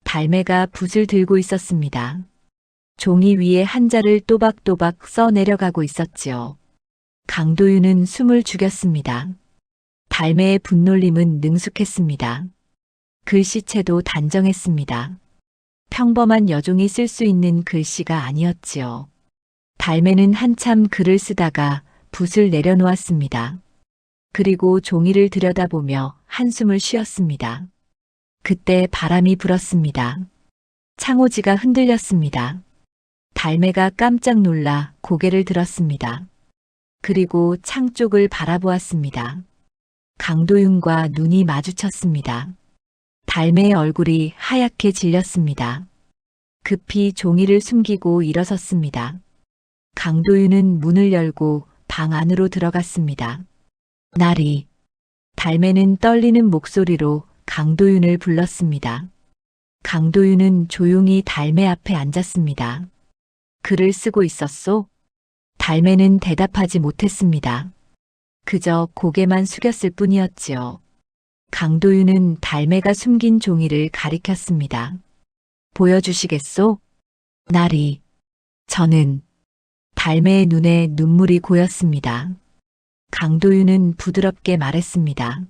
달매가 붓을 들고 있었습니다. 종이 위에 한자를 또박또박 써 내려가고 있었지요. 강도윤은 숨을 죽였습니다. 달매의 분놀림은 능숙했습니다. 글씨체도 단정했습니다. 평범한 여종이 쓸 수 있는 글씨가 아니었지요. 달매는 한참 글을 쓰다가 붓을 내려놓았습니다. 그리고 종이를 들여다보며 한숨을 쉬었습니다. 그때 바람이 불었습니다. 창호지가 흔들렸습니다. 달매가 깜짝 놀라 고개를 들었습니다. 그리고 창 쪽을 바라보았습니다. 강도윤과 눈이 마주쳤습니다. 달매의 얼굴이 하얗게 질렸습니다. 급히 종이를 숨기고 일어섰습니다. 강도윤은 문을 열고 방 안으로 들어갔습니다. 나리. 달매는 떨리는 목소리로 강도윤을 불렀습니다. 강도윤은 조용히 달매 앞에 앉았습니다. 글을 쓰고 있었소? 달매는 대답하지 못했습니다. 그저 고개만 숙였을 뿐이었지요. 강도윤은 달매가 숨긴 종이를 가리켰습니다. 보여주시겠소? 나리. 저는. 달매의 눈에 눈물이 고였습니다. 강도윤은 부드럽게 말했습니다.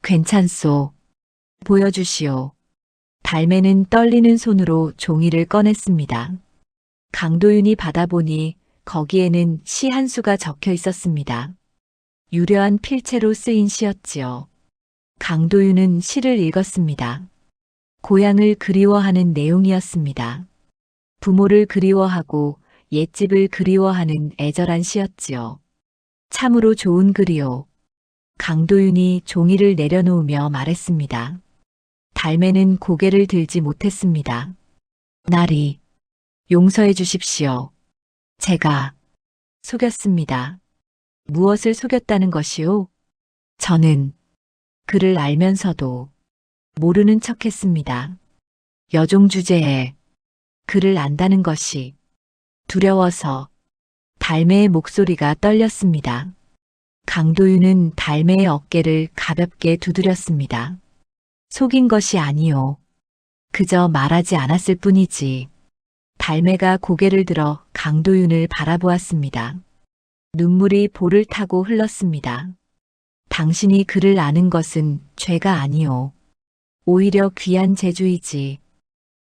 괜찮소. 보여주시오. 달매는 떨리는 손으로 종이를 꺼냈습니다. 강도윤이 받아보니 거기에는 시 한 수가 적혀 있었습니다. 유려한 필체로 쓰인 시였지요. 강도윤은 시를 읽었습니다. 고향을 그리워하는 내용이었습니다. 부모를 그리워하고 옛집을 그리워하는 애절한 시였지요. 참으로 좋은 글이요. 강도윤이 종이를 내려놓으며 말했습니다. 달매는 고개를 들지 못했습니다. 나리. 용서해 주십시오. 제가 속였습니다. 무엇을 속였다는 것이오? 저는 그를 알면서도 모르는 척했습니다. 여종 주제에 그를 안다는 것이 두려워서. 달매의 목소리가 떨렸습니다. 강도윤은 달매의 어깨를 가볍게 두드렸습니다. 속인 것이 아니오. 그저 말하지 않았을 뿐이지. 달매가 고개를 들어 강도윤을 바라보았습니다. 눈물이 볼을 타고 흘렀습니다. 당신이 그를 아는 것은 죄가 아니오. 오히려 귀한 재주이지.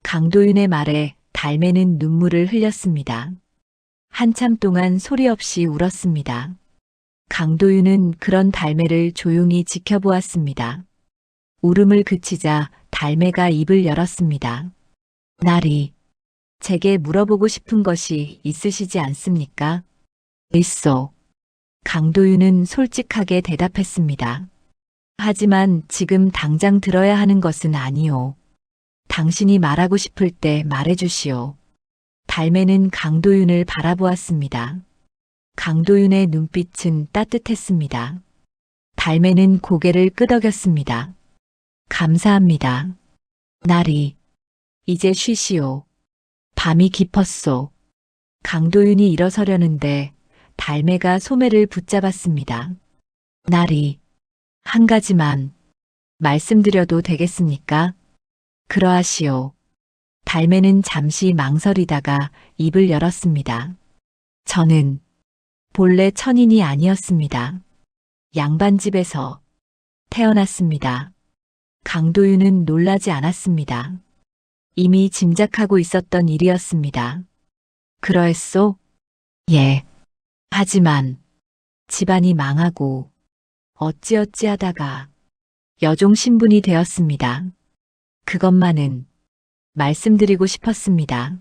강도윤의 말에 달매는 눈물을 흘렸습니다. 한참 동안 소리 없이 울었습니다. 강도윤은 그런 달매를 조용히 지켜보았습니다. 울음을 그치자 달매가 입을 열었습니다. 나리. 제게 물어보고 싶은 것이 있으시지 않습니까? 있어. 강도윤은 솔직하게 대답했습니다. 하지만 지금 당장 들어야 하는 것은 아니오. 당신이 말하고 싶을 때 말해주시오. 달매는 강도윤을 바라보았습니다. 강도윤의 눈빛은 따뜻했습니다. 달매는 고개를 끄덕였습니다. 감사합니다. 나리. 이제 쉬시오. 밤이 깊었소. 강도윤이 일어서려는데 달매가 소매를 붙잡았습니다. 나리. 한 가지만 말씀드려도 되겠습니까? 그러하시오. 달매는 잠시 망설이다가 입을 열었습니다. 저는 본래 천인이 아니었습니다. 양반집에서 태어났습니다. 강도윤은 놀라지 않았습니다. 이미 짐작하고 있었던 일이었습니다. 그러했소? 예. 하지만 집안이 망하고 어찌어찌 하다가 여종 신분이 되었습니다. 그것만은 말씀드리고 싶었습니다.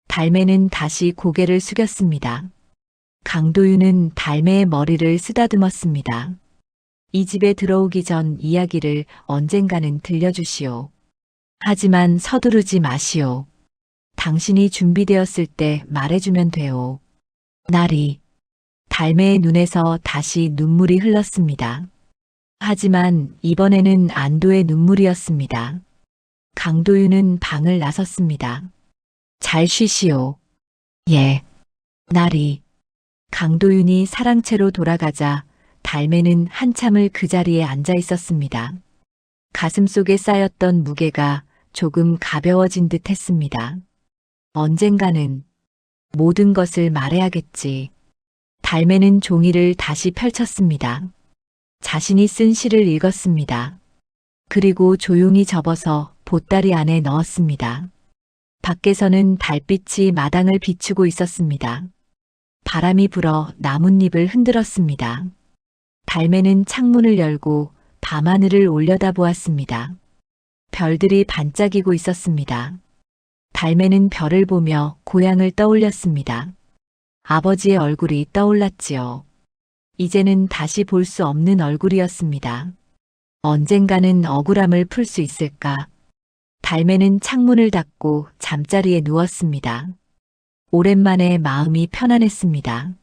달매는 다시 고개를 숙였습니다. 강도윤은 달매의 머리를 쓰다듬었습니다. 이 집에 들어오기 전 이야기를 언젠가는 들려주시오. 하지만 서두르지 마시오. 당신이 준비되었을 때 말해주면 돼요. 날이 달매의 눈에서 다시 눈물이 흘렀습니다. 하지만 이번에는 안도의 눈물이었습니다. 강도윤은 방을 나섰습니다. 잘 쉬시오. 예. 날이 강도윤이 사랑채로 돌아가자 달매는 한참을 그 자리에 앉아 있었습니다. 가슴속에 쌓였던 무게가 조금 가벼워진 듯 했습니다. 언젠가는 모든 것을 말해야겠지. 달매는 종이를 다시 펼쳤습니다. 자신이 쓴 시를 읽었습니다. 그리고 조용히 접어서 보따리 안에 넣었습니다. 밖에서는 달빛이 마당을 비추고 있었습니다. 바람이 불어 나뭇잎을 흔들었습니다. 달매는 창문을 열고 밤하늘을 올려다보았습니다. 별들이 반짝이고 있었습니다. 달매는 별을 보며 고향을 떠올렸습니다. 아버지의 얼굴이 떠올랐지요. 이제는 다시 볼 수 없는 얼굴이었습니다. 언젠가는 억울함을 풀 수 있을까? 달매는 창문을 닫고 잠자리에 누웠습니다. 오랜만에 마음이 편안했습니다.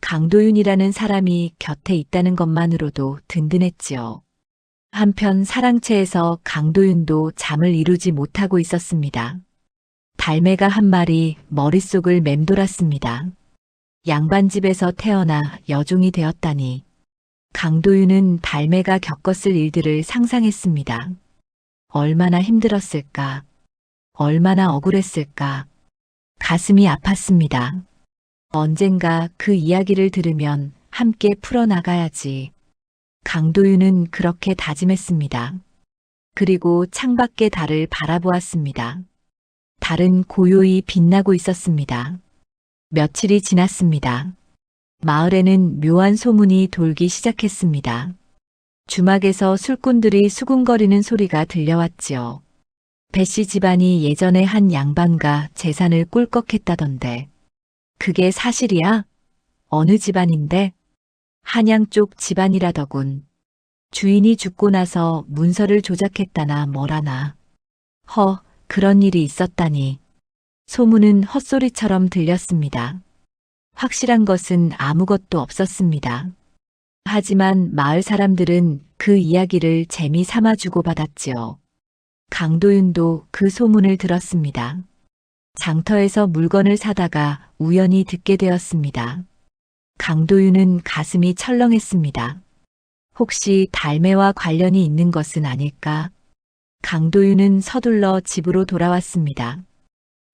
강도윤이라는 사람이 곁에 있다는 것만으로도 든든했지요. 한편 사랑채에서 강도윤도 잠을 이루지 못하고 있었습니다. 달매가 한 말이 머릿속을 맴돌았습니다. 양반집에서 태어나 여종이 되었다니. 강도윤은 달매가 겪었을 일들을 상상했습니다. 얼마나 힘들었을까? 얼마나 억울했을까? 가슴이 아팠습니다. 언젠가 그 이야기를 들으면 함께 풀어나가야지. 강도윤은 그렇게 다짐했습니다. 그리고 창밖의 달을 바라보았습니다. 달은 고요히 빛나고 있었습니다. 며칠이 지났습니다. 마을에는 묘한 소문이 돌기 시작했습니다. 주막에서 술꾼들이 수군거리는 소리가 들려왔지요. 배씨 집안이 예전에 한 양반과 재산을 꿀꺽했다던데. 그게 사실이야? 어느 집안인데? 한양 쪽 집안이라더군. 주인이 죽고 나서 문서를 조작했다나 뭐라나. 그런 일이 있었다니. 소문은 헛소리처럼 들렸습니다. 확실한 것은 아무것도 없었습니다. 하지만 마을 사람들은 그 이야기를 재미 삼아 주고받았지요. 강도윤도 그 소문을 들었습니다. 장터에서 물건을 사다가 우연히 듣게 되었습니다. 강도윤은 가슴이 철렁했습니다. 혹시 달매와 관련이 있는 것은 아닐까? 강도윤은 서둘러 집으로 돌아왔습니다.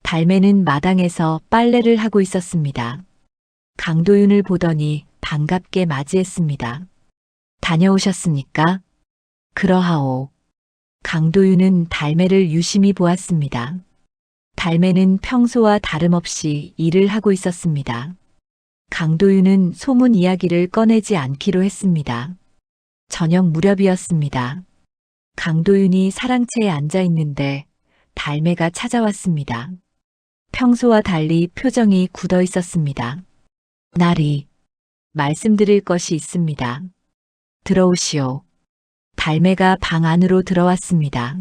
달매는 마당에서 빨래를 하고 있었습니다. 강도윤을 보더니 반갑게 맞이했습니다. 다녀오셨습니까? 그러하오. 강도윤은 달매를 유심히 보았습니다. 달매는 평소와 다름없이 일을 하고 있었습니다. 강도윤은 소문 이야기를 꺼내지 않기로 했습니다. 저녁 무렵이었습니다. 강도윤이 사랑채에 앉아 있는데 달매가 찾아왔습니다. 평소와 달리 표정이 굳어 있었습니다. 날이 말씀드릴 것이 있습니다. 들어오시오. 달매가 방 안으로 들어왔습니다.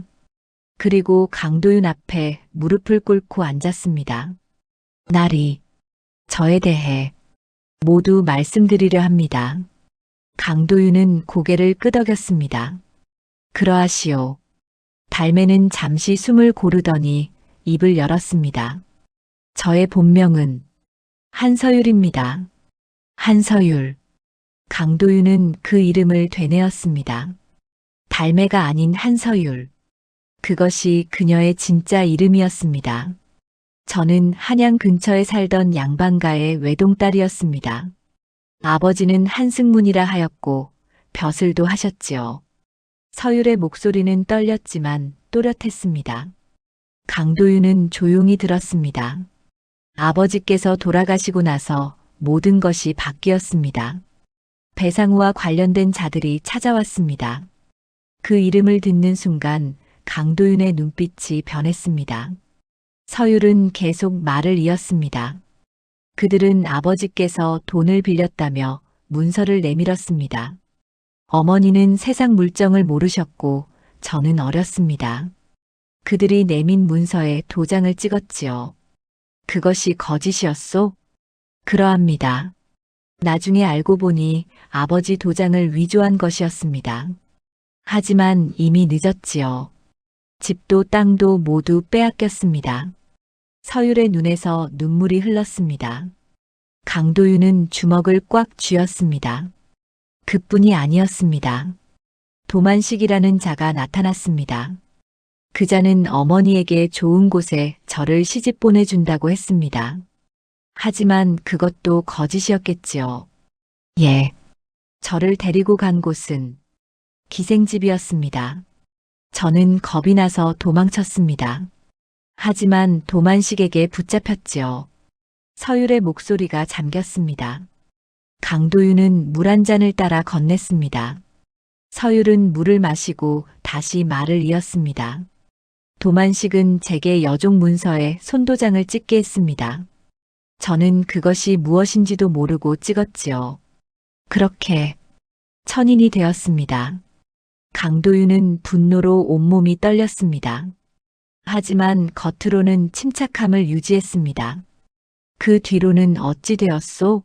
그리고 강도윤 앞에 무릎을 꿇고 앉았습니다. 날이 저에 대해 모두 말씀드리려 합니다. 강도윤은 고개를 끄덕였습니다. 그러하시오. 달매는 잠시 숨을 고르더니 입을 열었습니다. 저의 본명은 한서율입니다. 한서율. 강도윤은 그 이름을 되뇌었습니다. 달매가 아닌 한서율. 그것이 그녀의 진짜 이름이었습니다. 저는 한양 근처에 살던 양반가의 외동딸이었습니다. 아버지는 한승문이라 하였고 벼슬도 하셨지요. 서율의 목소리는 떨렸지만 또렷했습니다. 강도윤은 조용히 들었습니다. 아버지께서 돌아가시고 나서 모든 것이 바뀌었습니다. 배상우와 관련된 자들이 찾아왔습니다. 그 이름을 듣는 순간 강도윤의 눈빛이 변했습니다. 서율은 계속 말을 이었습니다. 그들은 아버지께서 돈을 빌렸다며 문서를 내밀었습니다. 어머니는 세상 물정을 모르셨고 저는 어렸습니다. 그들이 내민 문서에 도장을 찍었지요. 그것이 거짓이었소? 그러합니다. 나중에 알고 보니 아버지 도장을 위조한 것이었습니다. 하지만 이미 늦었지요. 집도 땅도 모두 빼앗겼습니다. 서율의 눈에서 눈물이 흘렀습니다. 강도윤은 주먹을 꽉 쥐었습니다. 그뿐이 아니었습니다. 도만식이라는 자가 나타났습니다. 그 자는 어머니에게 좋은 곳에 저를 시집 보내준다고 했습니다. 하지만 그것도 거짓이었겠지요. 예. 저를 데리고 간 곳은 기생집이었습니다. 저는 겁이 나서 도망쳤습니다. 하지만 도만식에게 붙잡혔지요. 서율의 목소리가 잠겼습니다. 강도윤은 물 한 잔을 따라 건넸습니다. 서율은 물을 마시고 다시 말을 이었습니다. 도만식은 제게 여종 문서에 손도장을 찍게 했습니다. 저는 그것이 무엇인지도 모르고 찍었지요. 그렇게 천인이 되었습니다. 강도윤은 분노로 온몸이 떨렸습니다. 하지만 겉으로는 침착함을 유지했습니다. 그 뒤로는 어찌 되었소?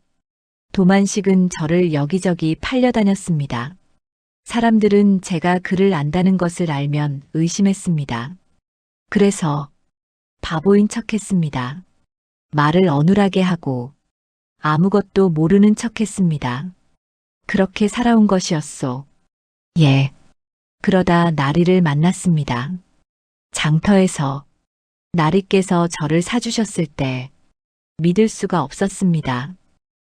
도만식은 저를 여기저기 팔려다녔습니다. 사람들은 제가 그를 안다는 것을 알면 의심했습니다. 그래서 바보인 척했습니다. 말을 어눌하게 하고 아무것도 모르는 척했습니다. 그렇게 살아온 것이었소. 예. 그러다 나리를 만났습니다. 장터에서 나리께서 저를 사주셨을 때 믿을 수가 없었습니다.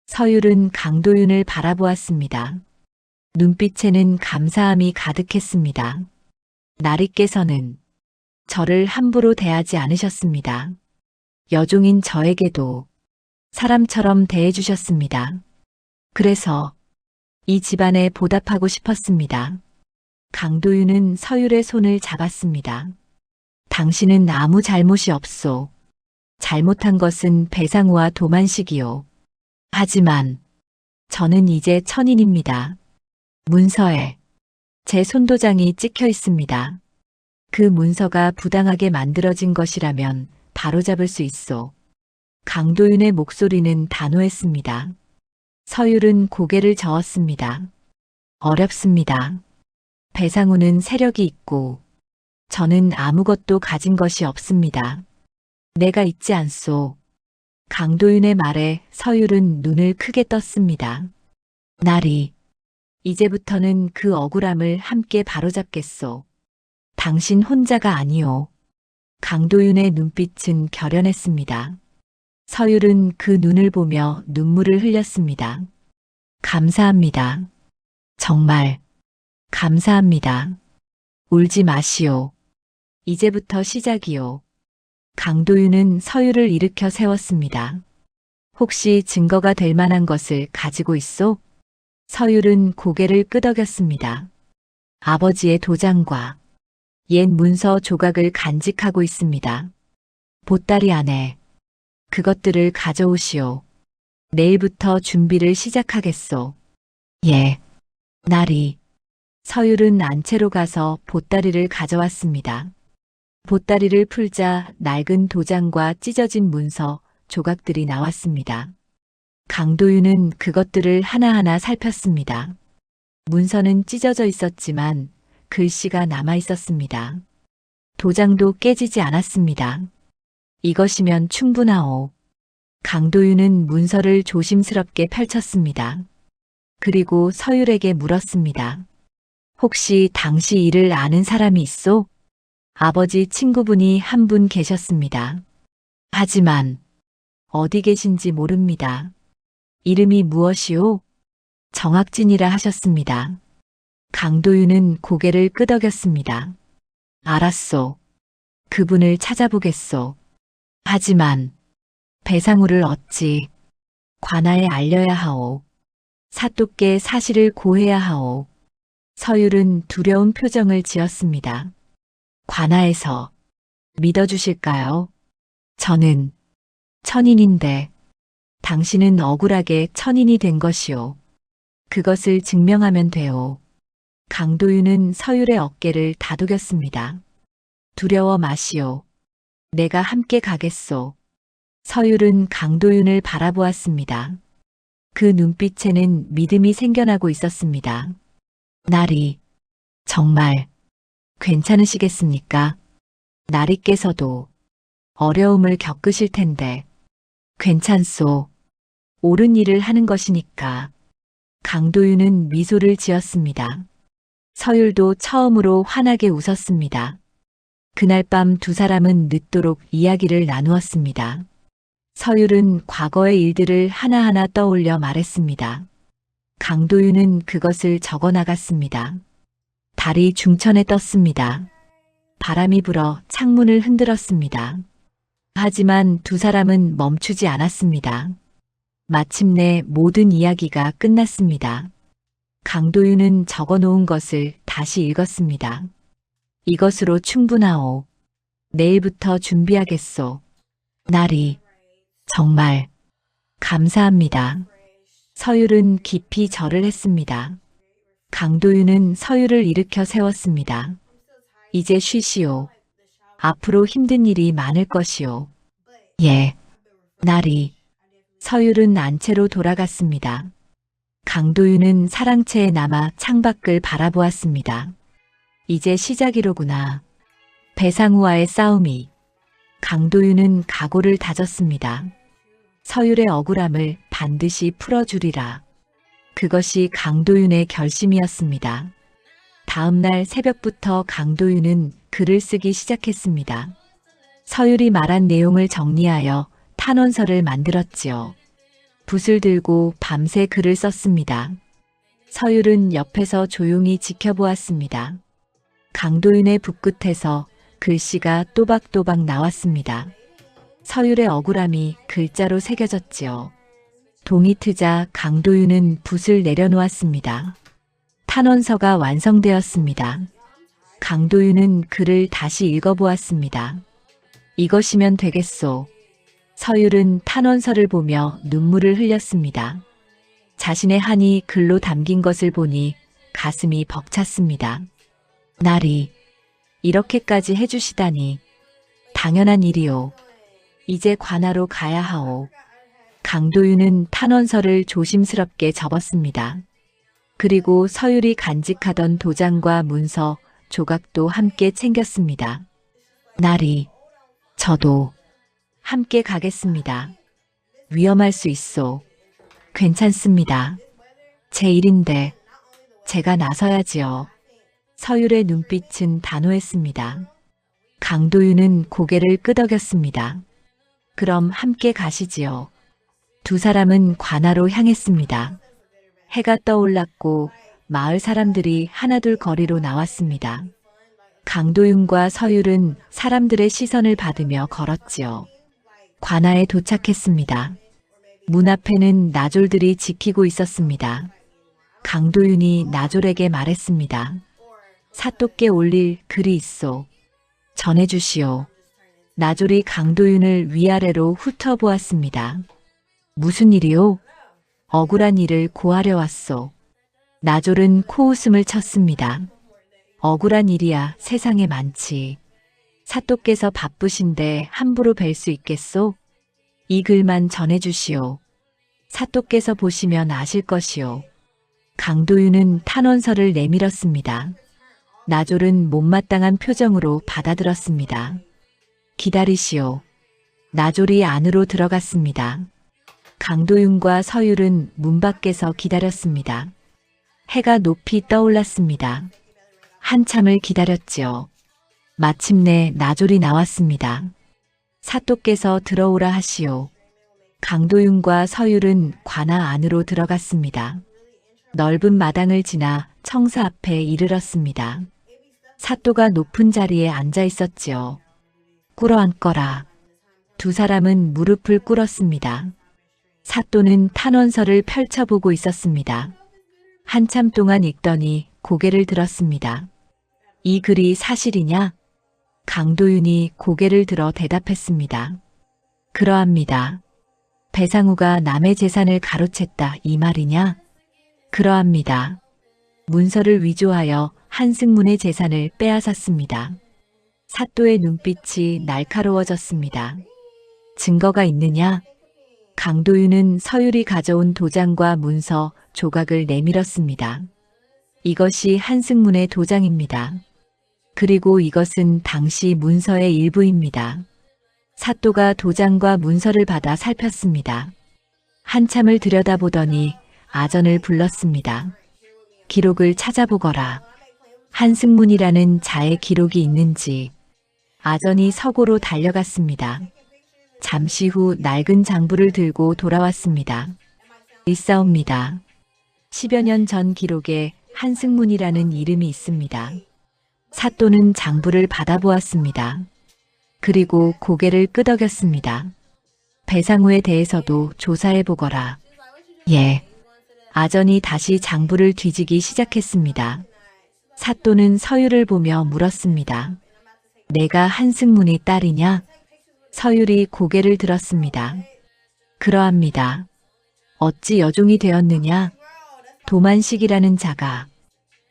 서율은 강도윤을 바라보았습니다. 눈빛에는 감사함이 가득했습니다. 나리께서는 저를 함부로 대하지 않으셨습니다. 여종인 저에게도 사람처럼 대해주셨습니다. 그래서 이 집안에 보답하고 싶었습니다. 강도윤은 서율의 손을 잡았습니다. 당신은 아무 잘못이 없소. 잘못한 것은 배상우와 도만식이요. 하지만 저는 이제 천인입니다. 문서에 제 손도장이 찍혀 있습니다. 그 문서가 부당하게 만들어진 것이라면 바로잡을 수 있소. 강도윤의 목소리는 단호했습니다. 서율은 고개를 저었습니다. 어렵습니다. 배상우는 세력이 있고 저는 아무것도 가진 것이 없습니다. 내가 있지 않소. 강도윤의 말에 서율은 눈을 크게 떴습니다. 나리, 이제부터는 그 억울함을 함께 바로잡겠소. 당신 혼자가 아니오. 강도윤의 눈빛은 결연했습니다. 서율은 그 눈을 보며 눈물을 흘렸습니다. 감사합니다. 정말 감사합니다. 울지 마시오. 이제부터 시작이오. 강도윤은 서율을 일으켜 세웠습니다. 혹시 증거가 될 만한 것을 가지고 있소? 서율은 고개를 끄덕였습니다. 아버지의 도장과 옛 문서 조각을 간직하고 있습니다. 보따리 안에 그것들을 가져오시오. 내일부터 준비를 시작하겠소. 예. 나리. 서율은 안채로 가서 보따리를 가져왔습니다. 보따리를 풀자 낡은 도장과 찢어진 문서, 조각들이 나왔습니다. 강도윤은 그것들을 하나하나 살폈습니다. 문서는 찢어져 있었지만 글씨가 남아 있었습니다. 도장도 깨지지 않았습니다. 이것이면 충분하오. 강도윤은 문서를 조심스럽게 펼쳤습니다. 그리고 서율에게 물었습니다. 혹시 당시 이를 아는 사람이 있소? 아버지 친구분이 한 분 계셨습니다. 하지만 어디 계신지 모릅니다. 이름이 무엇이오? 정학진이라 하셨습니다. 강도윤은 고개를 끄덕였습니다. 알았소. 그분을 찾아보겠소. 하지만 배상우를 어찌 관아에 알려야 하오. 사또께 사실을 고해야 하오. 서율은 두려운 표정을 지었습니다. 관아에서 믿어주실까요? 저는 천인인데 당신은 억울하게 천인이 된 것이오. 그것을 증명하면 돼오. 강도윤은 서율의 어깨를 다독였습니다. 두려워 마시오. 내가 함께 가겠소. 서율은 강도윤을 바라보았습니다. 그 눈빛에는 믿음이 생겨나고 있었습니다. 나리, 정말 괜찮으시겠습니까? 나리께서도 어려움을 겪으실 텐데 괜찮소. 옳은 일을 하는 것이니까. 강도윤은 미소를 지었습니다. 서율도 처음으로 환하게 웃었습니다. 그날 밤 두 사람은 늦도록 이야기를 나누었습니다. 서율은 과거의 일들을 하나하나 떠올려 말했습니다. 강도윤은 그것을 적어 나갔습니다. 달이 중천에 떴습니다. 바람이 불어 창문을 흔들었습니다. 하지만 두 사람은 멈추지 않았습니다. 마침내 모든 이야기가 끝났습니다. 강도윤은 적어 놓은 것을 다시 읽었습니다. 이것으로 충분하오. 내일부터 준비하겠소. 나리, 정말 감사합니다. 서율은 깊이 절을 했습니다. 강도윤은 서율을 일으켜 세웠습니다. 이제 쉬시오. 앞으로 힘든 일이 많을 것이오. 예, 나리. 서율은 안채로 돌아갔습니다. 강도윤은 사랑채에 남아 창밖을 바라보았습니다. 이제 시작이로구나. 배상우와의 싸움이. 강도윤은 각오를 다졌습니다. 서율의 억울함을 반드시 풀어주리라. 그것이 강도윤의 결심이었습니다. 다음 날 새벽부터 강도윤은 글을 쓰기 시작했습니다. 서율이 말한 내용을 정리하여 탄원서를 만들었지요. 붓을 들고 밤새 글을 썼습니다. 서율은 옆에서 조용히 지켜보았습니다. 강도윤의 붓끝에서 글씨가 또박또박 나왔습니다. 서율의 억울함이 글자로 새겨졌지요. 동이 트자 강도윤은 붓을 내려놓았습니다. 탄원서가 완성되었습니다. 강도윤은 글을 다시 읽어보았습니다. 이것이면 되겠소. 서율은 탄원서를 보며 눈물을 흘렸습니다. 자신의 한이 글로 담긴 것을 보니 가슴이 벅찼습니다. 나리, 이렇게까지 해주시다니. 당연한 일이오. 이제 관아로 가야 하오. 강도윤은 탄원서를 조심스럽게 접었습니다. 그리고 서율이 간직하던 도장과 문서, 조각도 함께 챙겼습니다. 나리, 저도 함께 가겠습니다. 위험할 수 있소. 괜찮습니다. 제 일인데 제가 나서야지요. 서율의 눈빛은 단호했습니다. 강도윤은 고개를 끄덕였습니다. 그럼 함께 가시지요. 두 사람은 관아로 향했습니다. 해가 떠올랐고 마을 사람들이 하나둘 거리로 나왔습니다. 강도윤과 서율은 사람들의 시선을 받으며 걸었지요. 관아에 도착했습니다. 문 앞에는 나졸들이 지키고 있었습니다. 강도윤이 나졸에게 말했습니다. 사또께 올릴 글이 있소. 전해주시오. 나졸이 강도윤을 위아래로 훑어보았습니다. 무슨 일이오? 억울한 일을 고하려 왔소. 나졸은 코웃음을 쳤습니다. 억울한 일이야 세상에 많지. 사또께서 바쁘신데 함부로 뵐 수 있겠소? 이 글만 전해주시오. 사또께서 보시면 아실 것이오. 강도윤은 탄원서를 내밀었습니다. 나졸은 못마땅한 표정으로 받아들었습니다. 기다리시오. 나졸이 안으로 들어갔습니다. 강도윤과 서율은 문 밖에서 기다렸습니다. 해가 높이 떠올랐습니다. 한참을 기다렸지요. 마침내 나졸이 나왔습니다. 사또께서 들어오라 하시오. 강도윤과 서율은 관아 안으로 들어갔습니다. 넓은 마당을 지나 청사 앞에 이르렀습니다. 사또가 높은 자리에 앉아 있었지요. 꿇어앉거라. 두 사람은 무릎을 꿇었습니다. 사또는 탄원서를 펼쳐보고 있었습니다. 한참 동안 읽더니 고개를 들었습니다. 이 글이 사실이냐? 강도윤이 고개를 들어 대답했습니다. 그러합니다. 배상우가 남의 재산을 가로챘다 이 말이냐? 그러합니다. 문서를 위조하여 한승문의 재산을 빼앗았습니다. 사또의 눈빛이 날카로워졌습니다. 증거가 있느냐? 강도윤은 서율이 가져온 도장과 문서 조각을 내밀었습니다. 이것이 한승문의 도장입니다. 그리고 이것은 당시 문서의 일부입니다. 사또가 도장과 문서를 받아 살폈습니다. 한참을 들여다보더니 아전을 불렀습니다. 기록을 찾아보거라. 한승문이라는 자의 기록이 있는지. 아전이 서고로 달려갔습니다. 잠시 후 낡은 장부를 들고 돌아왔습니다. 있사옵니다. 10여 년 전 기록에 한승문이라는 이름이 있습니다. 사또는 장부를 받아보았습니다. 그리고 고개를 끄덕였습니다. 배상우에 대해서도 조사해보거라. 예. 아전이 다시 장부를 뒤지기 시작했습니다. 사또는 서율을 보며 물었습니다. 내가 한승문의 딸이냐? 서율이 고개를 들었습니다. 그러합니다. 어찌 여종이 되었느냐? 도만식이라는 자가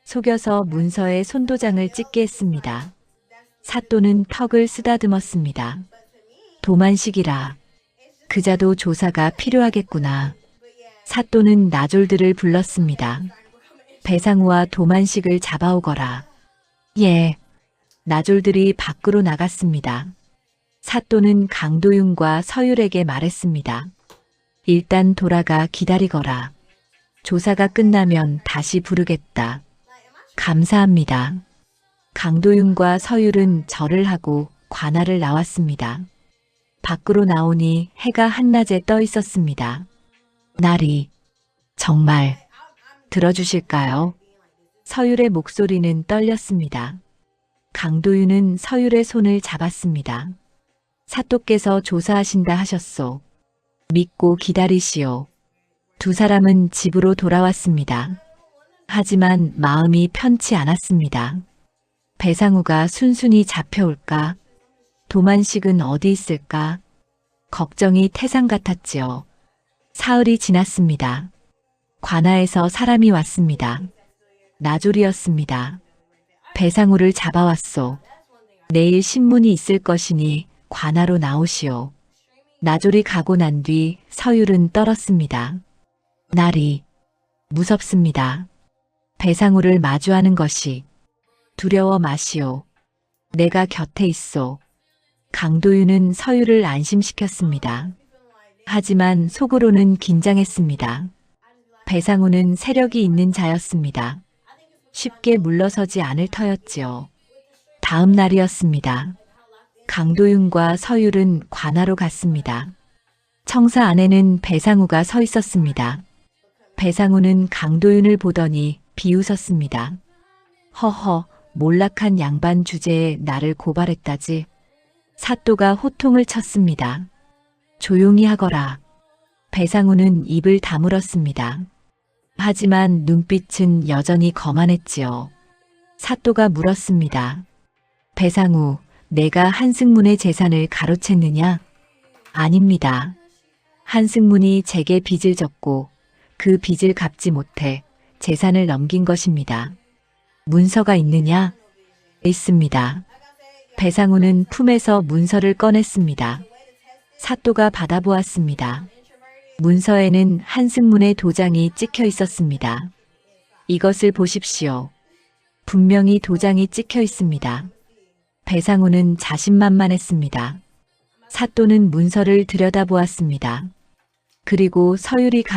속여서 문서에 손도장을 찍게 했습니다. 사또는 턱을 쓰다듬었습니다. 도만식이라. 그자도 조사가 필요하겠구나. 사또는 나졸들을 불렀습니다. 배상우와 도만식을 잡아오거라. 예. 나졸들이 밖으로 나갔습니다. 사또는 강도윤과 서율에게 말했습니다. 일단 돌아가 기다리거라. 조사가 끝나면 다시 부르겠다. 감사합니다. 강도윤과 서율은 절을 하고 관아를 나왔습니다. 밖으로 나오니 해가 한낮에 떠 있었습니다. 날이 정말 들어주실까요? 서율의 목소리는 떨렸습니다. 강도윤은 서율의 손을 잡았습니다. 사또께서 조사하신다 하셨소. 믿고 기다리시오. 두 사람은 집으로 돌아왔습니다. 하지만 마음이 편치 않았습니다. 배상우가 순순히 잡혀올까? 도만식은 어디 있을까? 걱정이 태산 같았지요. 사흘이 지났습니다. 관아에서 사람이 왔습니다. 나졸이었습니다. 배상우를 잡아왔소. 내일 신문이 있을 것이니 관아로 나오시오. 나졸이 가고 난 뒤 서율은 떨었습니다. 날이 무섭습니다. 배상우를 마주하는 것이 두려워 마시오. 내가 곁에 있소. 강도윤은 서율을 안심시켰습니다. 하지만 속으로는 긴장했습니다. 배상우는 세력이 있는 자였습니다. 쉽게 물러서지 않을 터였지요. 다음 날이었습니다. 강도윤과 서율은 관아로 갔습니다. 청사 안에는 배상우가 서 있었습니다. 배상우는 강도윤을 보더니 비웃었습니다. 허허, 몰락한 양반 주제에 나를 고발했다지. 사또가 호통을 쳤습니다. 조용히 하거라. 배상우는 입을 다물었습니다. 하지만 눈빛은 여전히 거만했지요. 사또가 물었습니다. 배상우, 내가 한승문의 재산을 가로챘느냐? 아닙니다. 한승문이 제게 빚을 졌고 그 빚을 갚지 못해 재산을 넘긴 것입니다. 문서가 있느냐? 있습니다. 배상우는 품에서 문서를 꺼냈습니다. 사또가 받아보았습니다. 문서에는 한승문의 도장이 찍혀 있었습니다. 이것을 보십시오. 분명히 도장이 찍혀 있습니다. 배상우는 자신만만했습니다. 사또는 문서를 들여다보았습니다. 그리고 서율이